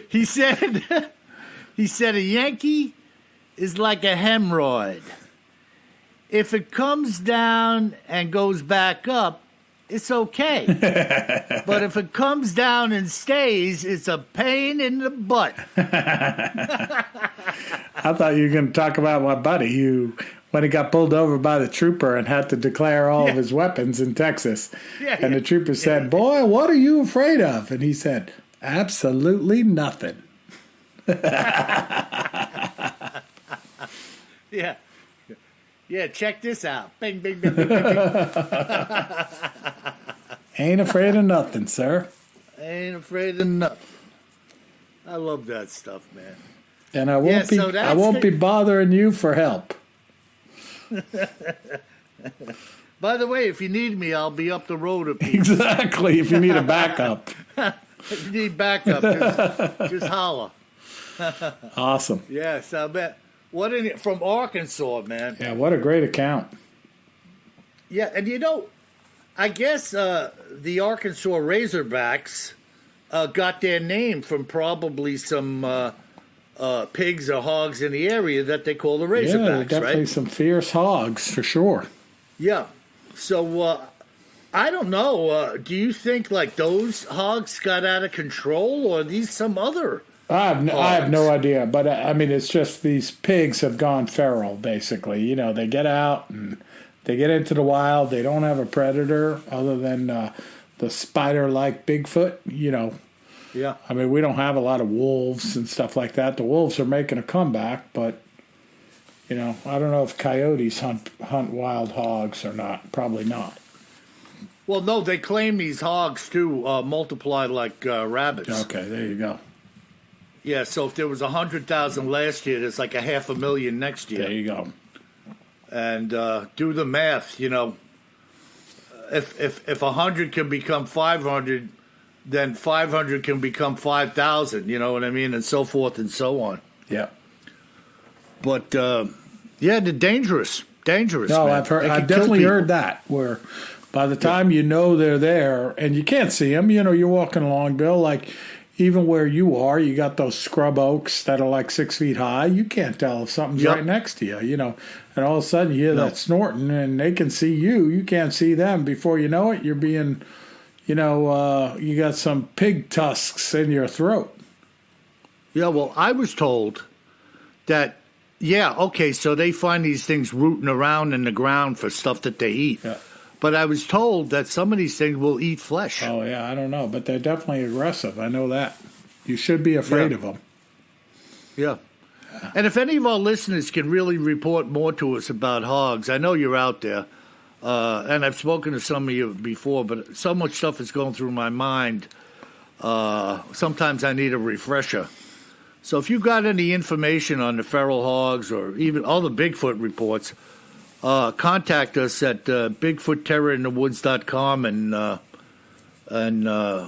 [SPEAKER 1] He said a Yankee is like a hemorrhoid. If it comes down and goes back up, it's okay. But if it comes down and stays, it's a pain in the butt.
[SPEAKER 3] I thought you were going to talk about my buddy who, when he got pulled over by the trooper and had to declare all of his weapons in Texas. And the trooper said, "Boy, what are you afraid of?" And he said, "Absolutely nothing."
[SPEAKER 1] Yeah, check this out. Bing, bing, bing, bing, bing.
[SPEAKER 3] Ain't afraid of nothing, sir.
[SPEAKER 1] Ain't afraid of nothing. I love that stuff, man.
[SPEAKER 3] And I won't be bothering you for help.
[SPEAKER 1] By the way, if you need me, I'll be up the road a piece.
[SPEAKER 3] Exactly, if you need a backup.
[SPEAKER 1] If you need backup, just holler.
[SPEAKER 3] Awesome.
[SPEAKER 1] Yes, I bet. from Arkansas, man.
[SPEAKER 3] Yeah, what a great account.
[SPEAKER 1] Yeah, and I guess the Arkansas Razorbacks got their name from probably some pigs or hogs in the area that they call the Razorbacks,
[SPEAKER 3] Yeah, definitely
[SPEAKER 1] right?
[SPEAKER 3] some fierce hogs for sure.
[SPEAKER 1] Yeah. So I don't know. Do you think like those hogs got out of control, or are these some other?
[SPEAKER 3] I have no
[SPEAKER 1] hogs?
[SPEAKER 3] idea, but I mean, it's just these pigs have gone feral, basically. You know, they get out and they get into the wild. They don't have a predator other than the spider-like Bigfoot. You know,
[SPEAKER 1] Yeah.
[SPEAKER 3] I mean, we don't have a lot of wolves and stuff like that. The wolves are making a comeback, but you know, I don't know if coyotes hunt wild hogs or not. Probably not.
[SPEAKER 1] Well, no, they claim these hogs too multiply like rabbits.
[SPEAKER 3] Okay, there you go.
[SPEAKER 1] Yeah, so if there was 100,000 last year, there's like 500,000 next year.
[SPEAKER 3] There you go.
[SPEAKER 1] And do the math. You know, if 100 can become 500, then 500 can become 5,000. You know what I mean, and so forth and so on.
[SPEAKER 3] Yeah.
[SPEAKER 1] But yeah, they're dangerous. Dangerous.
[SPEAKER 3] No,
[SPEAKER 1] man.
[SPEAKER 3] I've heard.
[SPEAKER 1] They can
[SPEAKER 3] I've
[SPEAKER 1] kill
[SPEAKER 3] definitely
[SPEAKER 1] people.
[SPEAKER 3] heard that. Where by the time you know they're there, and you can't see them, you know, you're walking along, Bill. Like even where you are, you got those scrub oaks that are like 6 feet high. You can't tell if something's
[SPEAKER 1] Yep.
[SPEAKER 3] right next to you. You know, and all of a sudden you hear
[SPEAKER 1] No.
[SPEAKER 3] that snorting, and they can see you. You can't see them. Before you know it, you're being, you know, you got some pig tusks in your throat.
[SPEAKER 1] Yeah, well, I was told that, yeah, okay, so they find these things rooting around in the ground for stuff that they eat.
[SPEAKER 3] Yeah.
[SPEAKER 1] But I was told that some of these things will eat flesh.
[SPEAKER 3] Oh yeah, I don't know, but they're definitely aggressive. I know that. You should be afraid
[SPEAKER 1] Yeah.
[SPEAKER 3] of them.
[SPEAKER 1] Yeah. And if any of our listeners can really report more to us about hogs, I know you're out there, and I've spoken to some of you before, but so much stuff is going through my mind. Sometimes I need a refresher. So if you got any information on the feral hogs or even all the Bigfoot reports, contact us at BigfootTerrorInTheWoods.com and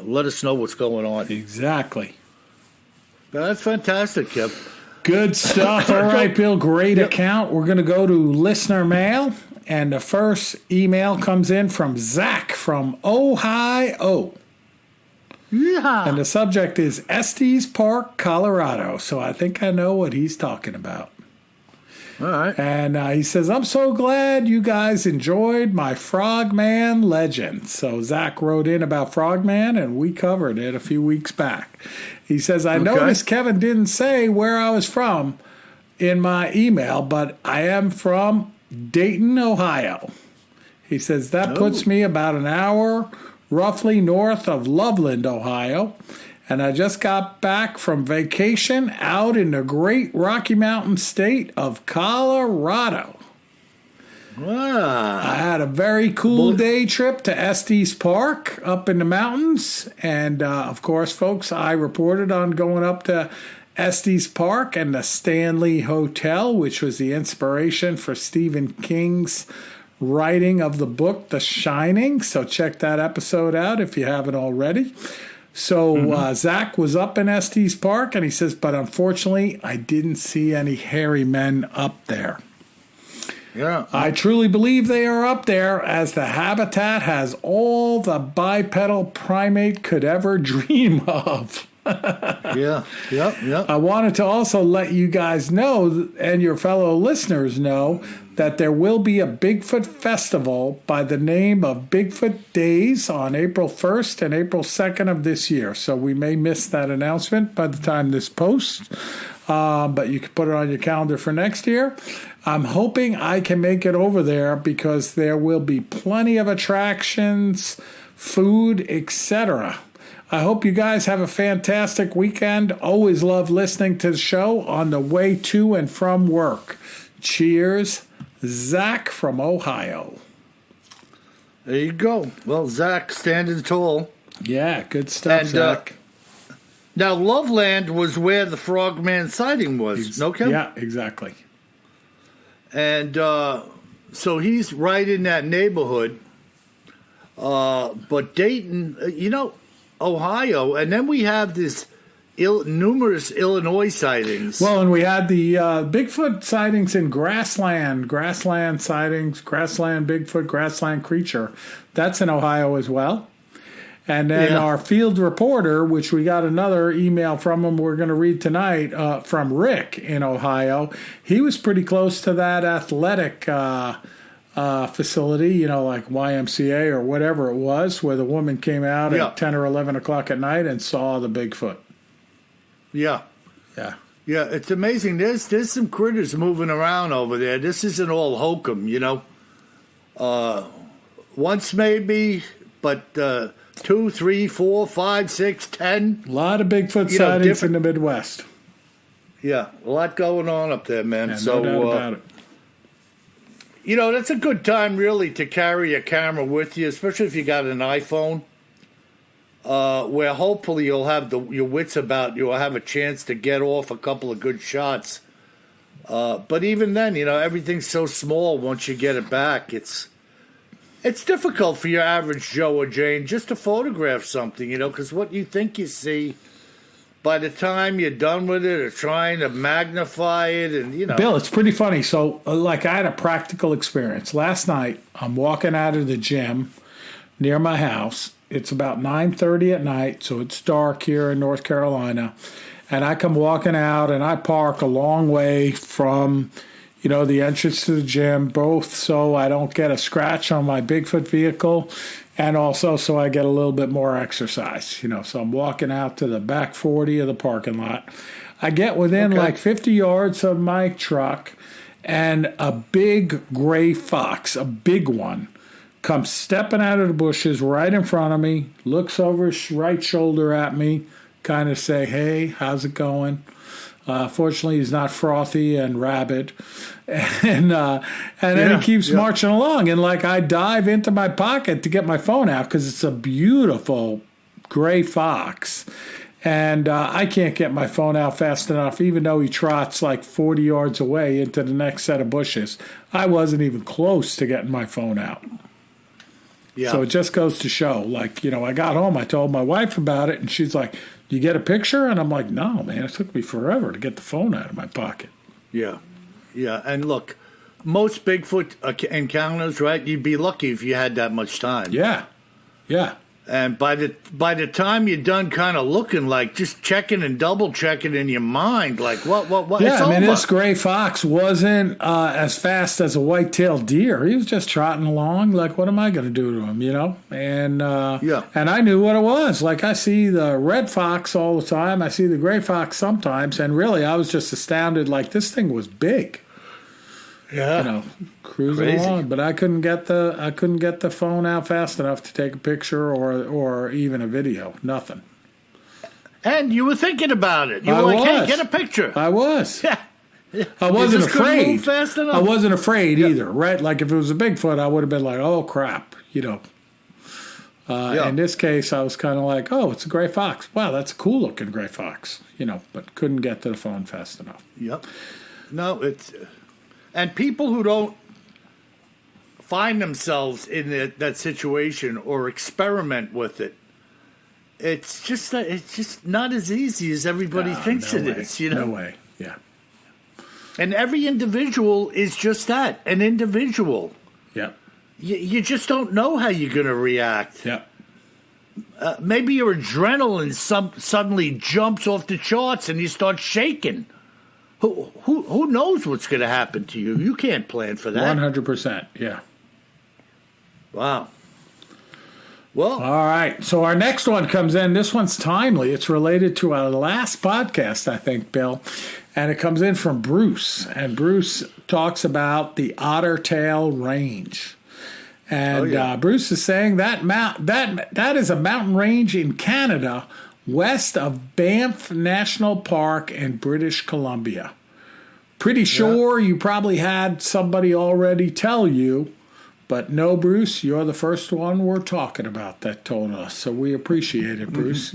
[SPEAKER 1] let us know what's going on.
[SPEAKER 3] Exactly.
[SPEAKER 1] That's fantastic, Kip.
[SPEAKER 3] Good stuff. All right, Bill, great
[SPEAKER 1] Yep.
[SPEAKER 3] account. We're going to go to listener mail, and the first email comes in from Zach from Ohio.
[SPEAKER 1] Yeah.
[SPEAKER 3] And the subject is Estes Park, Colorado. So I think I know what he's talking about.
[SPEAKER 1] All right.
[SPEAKER 3] And he says, I'm so glad you guys enjoyed my Frogman legend. So Zach wrote in about Frogman, and we covered it a few weeks back. He says, I noticed Kevin didn't say where I was from in my email, but I am from Dayton, Ohio. He says, that puts me about an hour roughly north of Loveland, Ohio. And I just got back from vacation out in the great Rocky Mountain state of Colorado.
[SPEAKER 1] Wow.
[SPEAKER 3] I had a very cool day trip to Estes Park up in the mountains. And, of course, folks, I reported on going up to Estes Park and the Stanley Hotel, which was the inspiration for Stephen King's writing of the book The Shining. So check that episode out if you haven't already. So Zach was up in Estes Park, and he says, but unfortunately, I didn't see any hairy men up there.
[SPEAKER 1] Yeah.
[SPEAKER 3] I truly believe they are up there, as the habitat has all the bipedal primate could ever dream of.
[SPEAKER 1] Yeah. Yep.
[SPEAKER 3] I wanted to also let you guys know, and your fellow listeners know, that there will be a Bigfoot festival by the name of Bigfoot Days on April 1st and April 2nd of this year. So we may miss that announcement by the time this posts, but you can put it on your calendar for next year. I'm hoping I can make it over there because there will be plenty of attractions, food, etc. I hope you guys have a fantastic weekend. Always love listening to the show on the way to and from work. Cheers, Zach from Ohio.
[SPEAKER 1] There you go. Well, Zach, standing tall.
[SPEAKER 3] Yeah, good stuff,
[SPEAKER 1] And,
[SPEAKER 3] Zach.
[SPEAKER 1] Now, Loveland was where the Frogman sighting was, no, Kim?
[SPEAKER 3] Yeah, exactly.
[SPEAKER 1] And so he's right in that neighborhood. But Dayton, Ohio, and then we have this numerous Illinois sightings.
[SPEAKER 3] Well, and we had the Bigfoot sightings in grassland sightings, grassland Bigfoot, grassland creature. That's in Ohio as well. And then our field reporter, which we got another email from him we're going to read tonight, from Rick in Ohio. He was pretty close to that athletic facility, like YMCA or whatever it was, where the woman came out at 10 or 11 o'clock at night and saw the Bigfoot.
[SPEAKER 1] Yeah.
[SPEAKER 3] Yeah.
[SPEAKER 1] Yeah, it's amazing. There's some critters moving around over there. This isn't all hokum, once maybe, but 2, 3, 4, 5, 6, 10.
[SPEAKER 3] A lot of Bigfoot sightings in the Midwest.
[SPEAKER 1] Yeah, a lot going on up there, man.
[SPEAKER 3] Yeah,
[SPEAKER 1] so,
[SPEAKER 3] no doubt about it.
[SPEAKER 1] That's a good time, really, to carry a camera with you, especially if you got an iPhone, where hopefully you'll have your wits about you, will have a chance to get off a couple of good shots. But even then, everything's so small once you get it back. It's difficult for your average Joe or Jane just to photograph something, because what you think you see, by the time you're done with it or trying to magnify it and,
[SPEAKER 3] Bill, it's pretty funny. So, I had a practical experience. Last night, I'm walking out of the gym near my house. It's about 9:30 at night, so it's dark here in North Carolina. And I come walking out, and I park a long way from the entrance to the gym, both so I don't get a scratch on my Bigfoot vehicle and also so I get a little bit more exercise, So I'm walking out to the back 40 of the parking lot. I get within 50 yards of my truck, and a big gray fox, a big one, comes stepping out of the bushes right in front of me, looks over his right shoulder at me, kind of say, "Hey, how's it going?" Fortunately, he's not frothy and rabid. And then he keeps marching along. And I dive into my pocket to get my phone out because it's a beautiful gray fox. And I can't get my phone out fast enough, even though he trots 40 yards away into the next set of bushes. I wasn't even close to getting my phone out. Yeah. So it just goes to show, I got home, I told my wife about it, and she's like, "You get a picture?" And I'm like, "No, man, it took me forever to get the phone out of my pocket."
[SPEAKER 1] Yeah. Yeah. And look, most Bigfoot encounters, right, you'd be lucky if you had that much time.
[SPEAKER 3] Yeah. Yeah.
[SPEAKER 1] And by the time you're done kind of looking, just checking and double checking in your mind, what?
[SPEAKER 3] Yeah,
[SPEAKER 1] it's
[SPEAKER 3] over.
[SPEAKER 1] This
[SPEAKER 3] gray fox wasn't as fast as a white-tailed deer. He was just trotting along. What am I going to do to him, And and I knew what it was. I see the red fox all the time. I see the gray fox sometimes. And really, I was just astounded. This thing was big.
[SPEAKER 1] Yeah,
[SPEAKER 3] cruising along, but I couldn't get the phone out fast enough to take a picture or even a video. Nothing.
[SPEAKER 1] And you were thinking about it. You were like, "Hey, get a picture."
[SPEAKER 3] I was.
[SPEAKER 1] Yeah.
[SPEAKER 3] I wasn't afraid.
[SPEAKER 1] Move fast enough.
[SPEAKER 3] I wasn't afraid either, right? If it was a Bigfoot, I would have been like, "Oh crap," In this case, I was kind of like, "Oh, it's a gray fox. Wow, that's a cool looking gray fox," but couldn't get to the phone fast enough.
[SPEAKER 1] Yep. No, it's. And people who don't find themselves in that situation or experiment with it, it's just not as easy as everybody thinks it is.
[SPEAKER 3] No way. Yeah.
[SPEAKER 1] And every individual is just that, an individual.
[SPEAKER 3] Yeah.
[SPEAKER 1] You just don't know how you're going to react.
[SPEAKER 3] Yeah.
[SPEAKER 1] Maybe your adrenaline suddenly jumps off the charts and you start shaking. Who knows what's going to happen to you? You can't plan for that.
[SPEAKER 3] 100%, yeah.
[SPEAKER 1] Wow. Well,
[SPEAKER 3] all right. So our next one comes in. This one's timely. It's related to our last podcast, I think, Bill. And it comes in from Bruce. And Bruce talks about the Otter Tail Range. And Bruce is saying that is a mountain range in Canada west of Banff National Park in British Columbia. Pretty sure you probably had somebody already tell you, but no, Bruce, you're the first one we're talking about that told us. So we appreciate it, Bruce.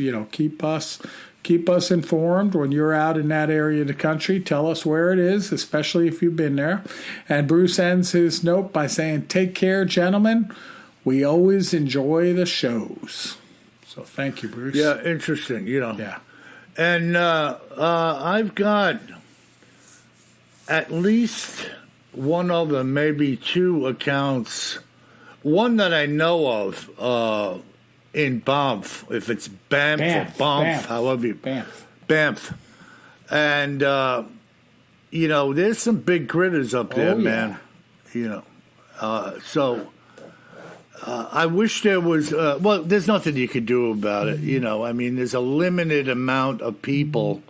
[SPEAKER 3] Keep us informed when you're out in that area of the country. Tell us where it is, especially if you've been there. And Bruce ends his note by saying, "Take care, gentlemen. We always enjoy the shows." So thank you, Bruce.
[SPEAKER 1] Yeah, interesting.
[SPEAKER 3] Yeah.
[SPEAKER 1] And I've got at least one other, maybe two accounts. One that I know of in Banff, if it's Banff or Banff, however you... Banff. And, there's some big critters up there, man. So I wish there was... there's nothing you could do about it, I mean, there's a limited amount of people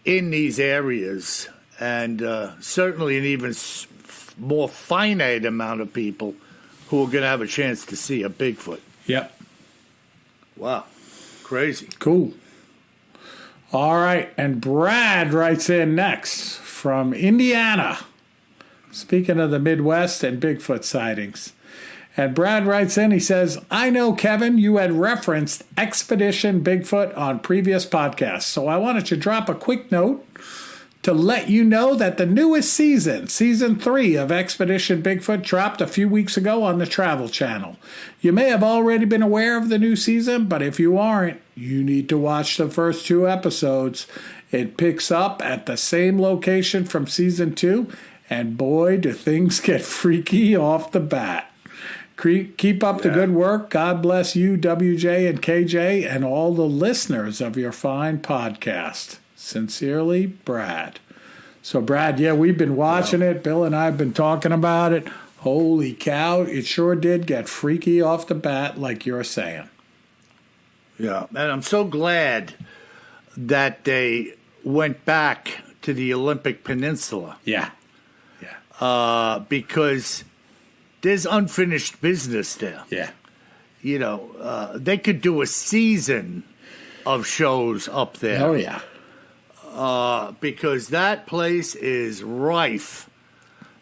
[SPEAKER 1] in these areas, and certainly an even more finite amount of people who are going to have a chance to see a Bigfoot.
[SPEAKER 3] Yep.
[SPEAKER 1] Wow. Crazy.
[SPEAKER 3] Cool. All right. And Brad writes in next from Indiana. Speaking of the Midwest and Bigfoot sightings. And Brad writes in, he says, I know, Kevin, you had referenced Expedition Bigfoot on previous podcasts, so I wanted to drop a quick note to let you know that the newest season, Season 3 of Expedition Bigfoot, dropped a few weeks ago on the Travel Channel. You may have already been aware of the new season, but if you aren't, you need to watch the first 2 episodes. It picks up at the same location from Season 2, and boy, do things get freaky off the bat. Keep up the good work. God bless you, WJ and KJ, and all the listeners of your fine podcast. Sincerely, Brad. So, Brad, we've been watching it. Bill and I have been talking about it. Holy cow, it sure did get freaky off the bat, like you're saying.
[SPEAKER 1] Yeah, and I'm so glad that they went back to the Olympic Peninsula.
[SPEAKER 3] Yeah.
[SPEAKER 1] Because there's unfinished business there.
[SPEAKER 3] Yeah.
[SPEAKER 1] They could do a season of shows up there.
[SPEAKER 3] Oh, yeah.
[SPEAKER 1] Because that place is rife.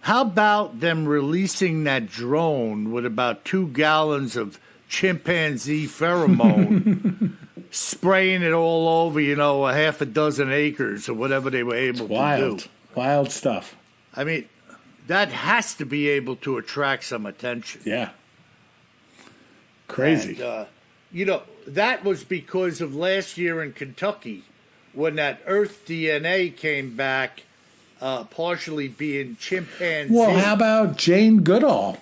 [SPEAKER 1] How about them releasing that drone with about 2 gallons of chimpanzee pheromone, spraying it all over, a half a dozen acres or whatever they were able to do?
[SPEAKER 3] Wild stuff.
[SPEAKER 1] I mean, that has to be able to attract some attention.
[SPEAKER 3] Yeah. Crazy.
[SPEAKER 1] And, that was because of last year in Kentucky, when that Earth DNA came back, partially being chimpanzee.
[SPEAKER 3] Well, how about Jane Goodall?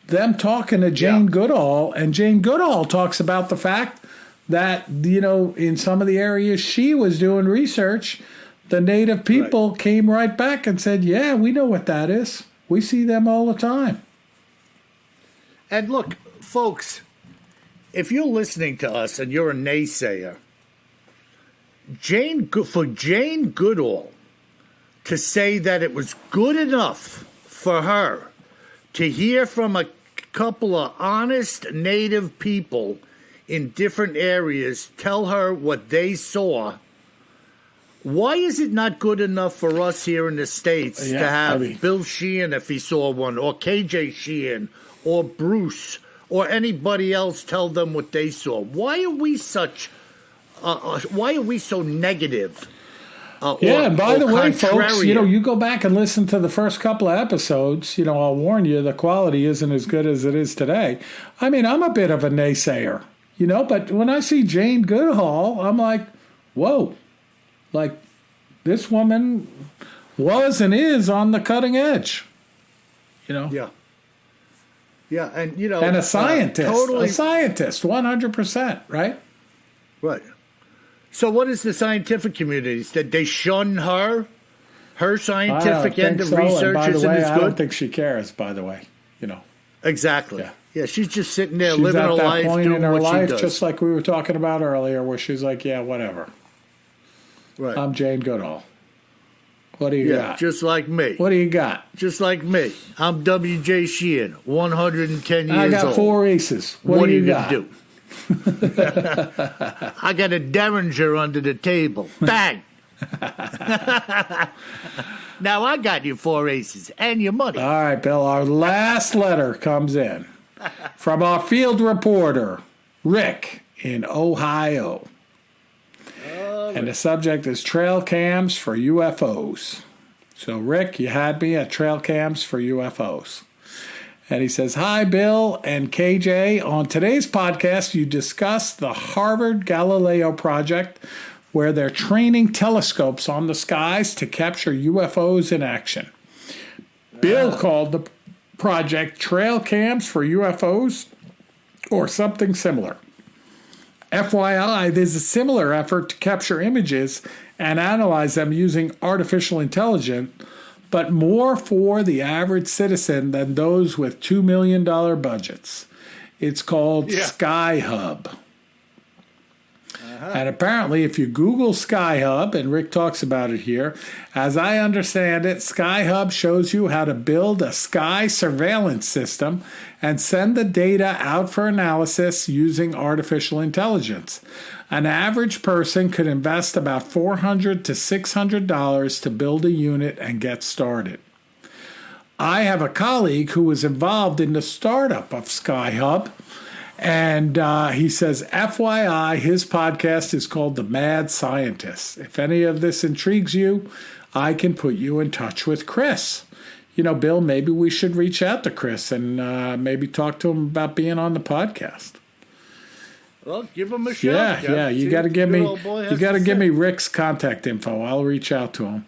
[SPEAKER 3] Them talking to Jane Goodall, and Jane Goodall talks about the fact that, in some of the areas she was doing research, the native people came right back and said, yeah, we know what that is. We see them all the time.
[SPEAKER 1] And look, folks, if you're listening to us and you're a naysayer, for Jane Goodall to say that it was good enough for her to hear from a couple of honest native people in different areas tell her what they saw, why is it not good enough for us here in the States to have Bill Sheehan, if he saw one, or KJ Sheehan, or Bruce, or anybody else tell them what they saw? Why are we so negative?
[SPEAKER 3] And by the way, folks, you go back and listen to the first couple of episodes. I'll warn you, the quality isn't as good as it is today. I mean, I'm a bit of a naysayer, but when I see Jane Goodall, I'm like, whoa, like this woman was and is on the cutting edge,
[SPEAKER 1] Yeah. Yeah, and,
[SPEAKER 3] and a scientist,
[SPEAKER 1] totally,
[SPEAKER 3] a scientist, 100%, right?
[SPEAKER 1] Right. So what is the scientific community? Did they shun her? Her scientific end of research isn't as good?
[SPEAKER 3] I don't think she cares, by the way.
[SPEAKER 1] Exactly. Yeah, she's just sitting there
[SPEAKER 3] she's
[SPEAKER 1] living her
[SPEAKER 3] at
[SPEAKER 1] life,
[SPEAKER 3] that point
[SPEAKER 1] doing
[SPEAKER 3] in her
[SPEAKER 1] what
[SPEAKER 3] life,
[SPEAKER 1] she does.
[SPEAKER 3] just like we were talking about earlier, where she's like, yeah, whatever.
[SPEAKER 1] Right.
[SPEAKER 3] I'm Jane Goodall. What do you got?
[SPEAKER 1] Just like me.
[SPEAKER 3] What do you got?
[SPEAKER 1] Just like me. I'm W.J. Sheehan, 110 years old.
[SPEAKER 3] I got 4 aces. What do you got?
[SPEAKER 1] Gonna do? I got a derringer under the table. Bang! Now I got your 4 aces and your money.
[SPEAKER 3] All right, Bill. Our last letter comes in from our field reporter, Rick, in Ohio. And the subject is trail cams for UFOs. So, Rick, you had me at trail cams for UFOs. And he says, hi, Bill and KJ. On today's podcast, you discussed the Harvard Galileo project, where they're training telescopes on the skies to capture UFOs in action. Bill called the project Trail Cams for UFOs or something similar. FYI, there's a similar effort to capture images and analyze them using artificial intelligence, but more for the average citizen than those with $2 million budgets. It's called SkyHub. And apparently, if you Google SkyHub, and Rick talks about it here, as I understand it, SkyHub shows you how to build a sky surveillance system and send the data out for analysis using artificial intelligence. An average person could invest about $400 to $600 to build a unit and get started. I have a colleague who was involved in the startup of SkyHub, and he says, FYI, his podcast is called The Mad Scientist. If any of this intrigues you, I can put you in touch with Chris. You know, Bill, maybe we should reach out to Chris and maybe talk to him about being on the podcast.
[SPEAKER 1] Well, give him a shot.
[SPEAKER 3] Yeah. You got to give me Rick's contact info. I'll reach out to him.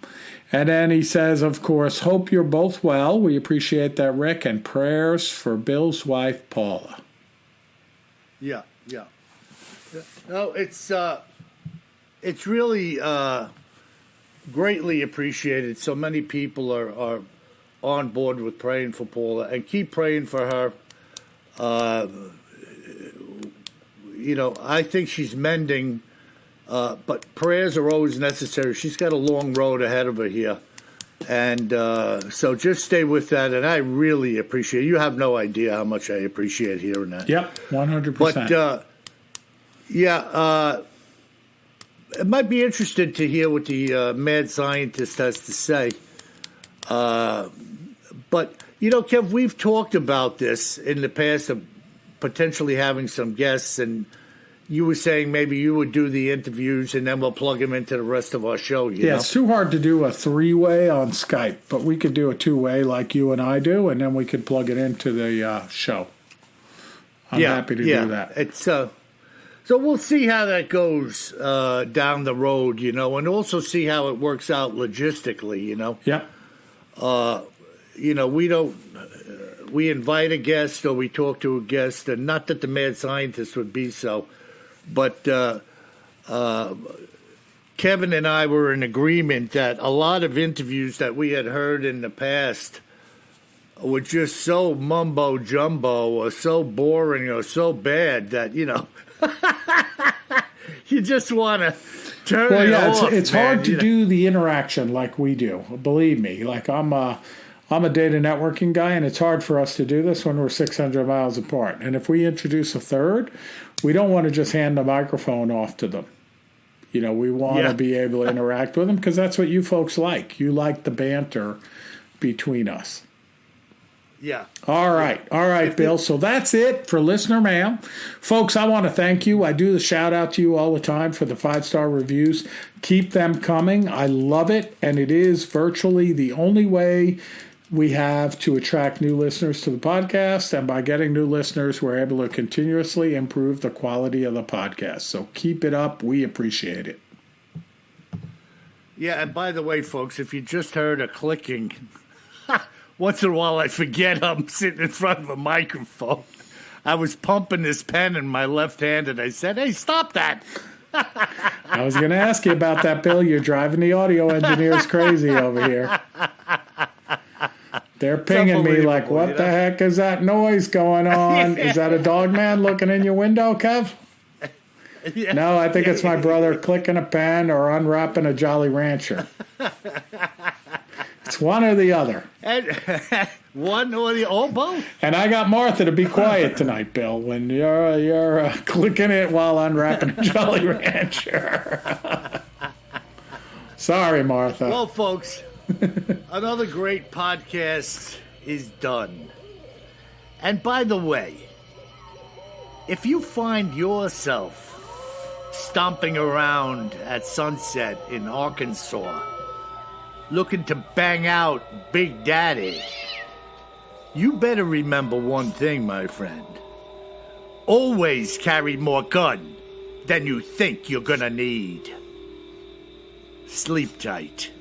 [SPEAKER 3] And then he says, of course, hope you're both well. We appreciate that, Rick, and prayers for Bill's wife, Paula.
[SPEAKER 1] Yeah. No, it's really greatly appreciated. So many people are on board with praying for Paula, and keep praying for her. I think she's mending, but prayers are always necessary. She's got a long road ahead of her here. And so just stay with that, and I really appreciate it. You have no idea how much I appreciate hearing that.
[SPEAKER 3] Yep, 100%.
[SPEAKER 1] But, it might be interesting to hear what the mad scientist has to say. But, Kev, we've talked about this in the past of potentially having some guests, and you were saying maybe you would do the interviews and then we'll plug them into the rest of our show. You know?
[SPEAKER 3] It's too hard to do a three-way on Skype, but we could do a two-way like you and I do, and then we could plug it into the show. I'm happy to do that.
[SPEAKER 1] It's so we'll see how that goes down the road, and also see how it works out logistically,
[SPEAKER 3] Yep.
[SPEAKER 1] We invite a guest or we talk to a guest, and not that the mad scientist would be so. But Kevin and I were in agreement that a lot of interviews that we had heard in the past were just so mumbo-jumbo or so boring or so bad that, you just want to turn it off.
[SPEAKER 3] It's hard to do the interaction like we do. Believe me. Like I'm a data networking guy, and it's hard for us to do this when we're 600 miles apart. And if we introduce a third, we don't want to just hand the microphone off to them. We want to be able to interact with them because that's what you folks like. You like the banter between us.
[SPEAKER 1] Yeah.
[SPEAKER 3] All right, Bill. So that's it for Listener Mail. Folks, I want to thank you. I do the shout out to you all the time for the 5-star reviews. Keep them coming. I love it. And it is virtually the only way we have to attract new listeners to the podcast. And by getting new listeners, we're able to continuously improve the quality of the podcast. So keep it up. We appreciate it.
[SPEAKER 1] Yeah. And by the way, folks, if you just heard a clicking, once in a while I forget I'm sitting in front of a microphone. I was pumping this pen in my left hand, and I said, hey, stop that.
[SPEAKER 3] I was going to ask you about that, Bill. You're driving the audio engineers crazy over here. They're pinging me like, what the heck is that noise going on? Is that a dog man looking in your window, Kev?
[SPEAKER 1] Yeah.
[SPEAKER 3] No, I think it's my brother clicking a pen or unwrapping a Jolly Rancher. It's one or the other.
[SPEAKER 1] And one or the both.
[SPEAKER 3] And I got Martha to be quiet tonight, Bill, when you're clicking it while unwrapping a Jolly Rancher. Sorry, Martha.
[SPEAKER 1] Well, folks, another great podcast is done. And by the way, if you find yourself stomping around at sunset in Arkansas, looking to bang out Big Daddy, you better remember one thing, my friend. Always carry more gun than you think you're gonna need. Sleep tight.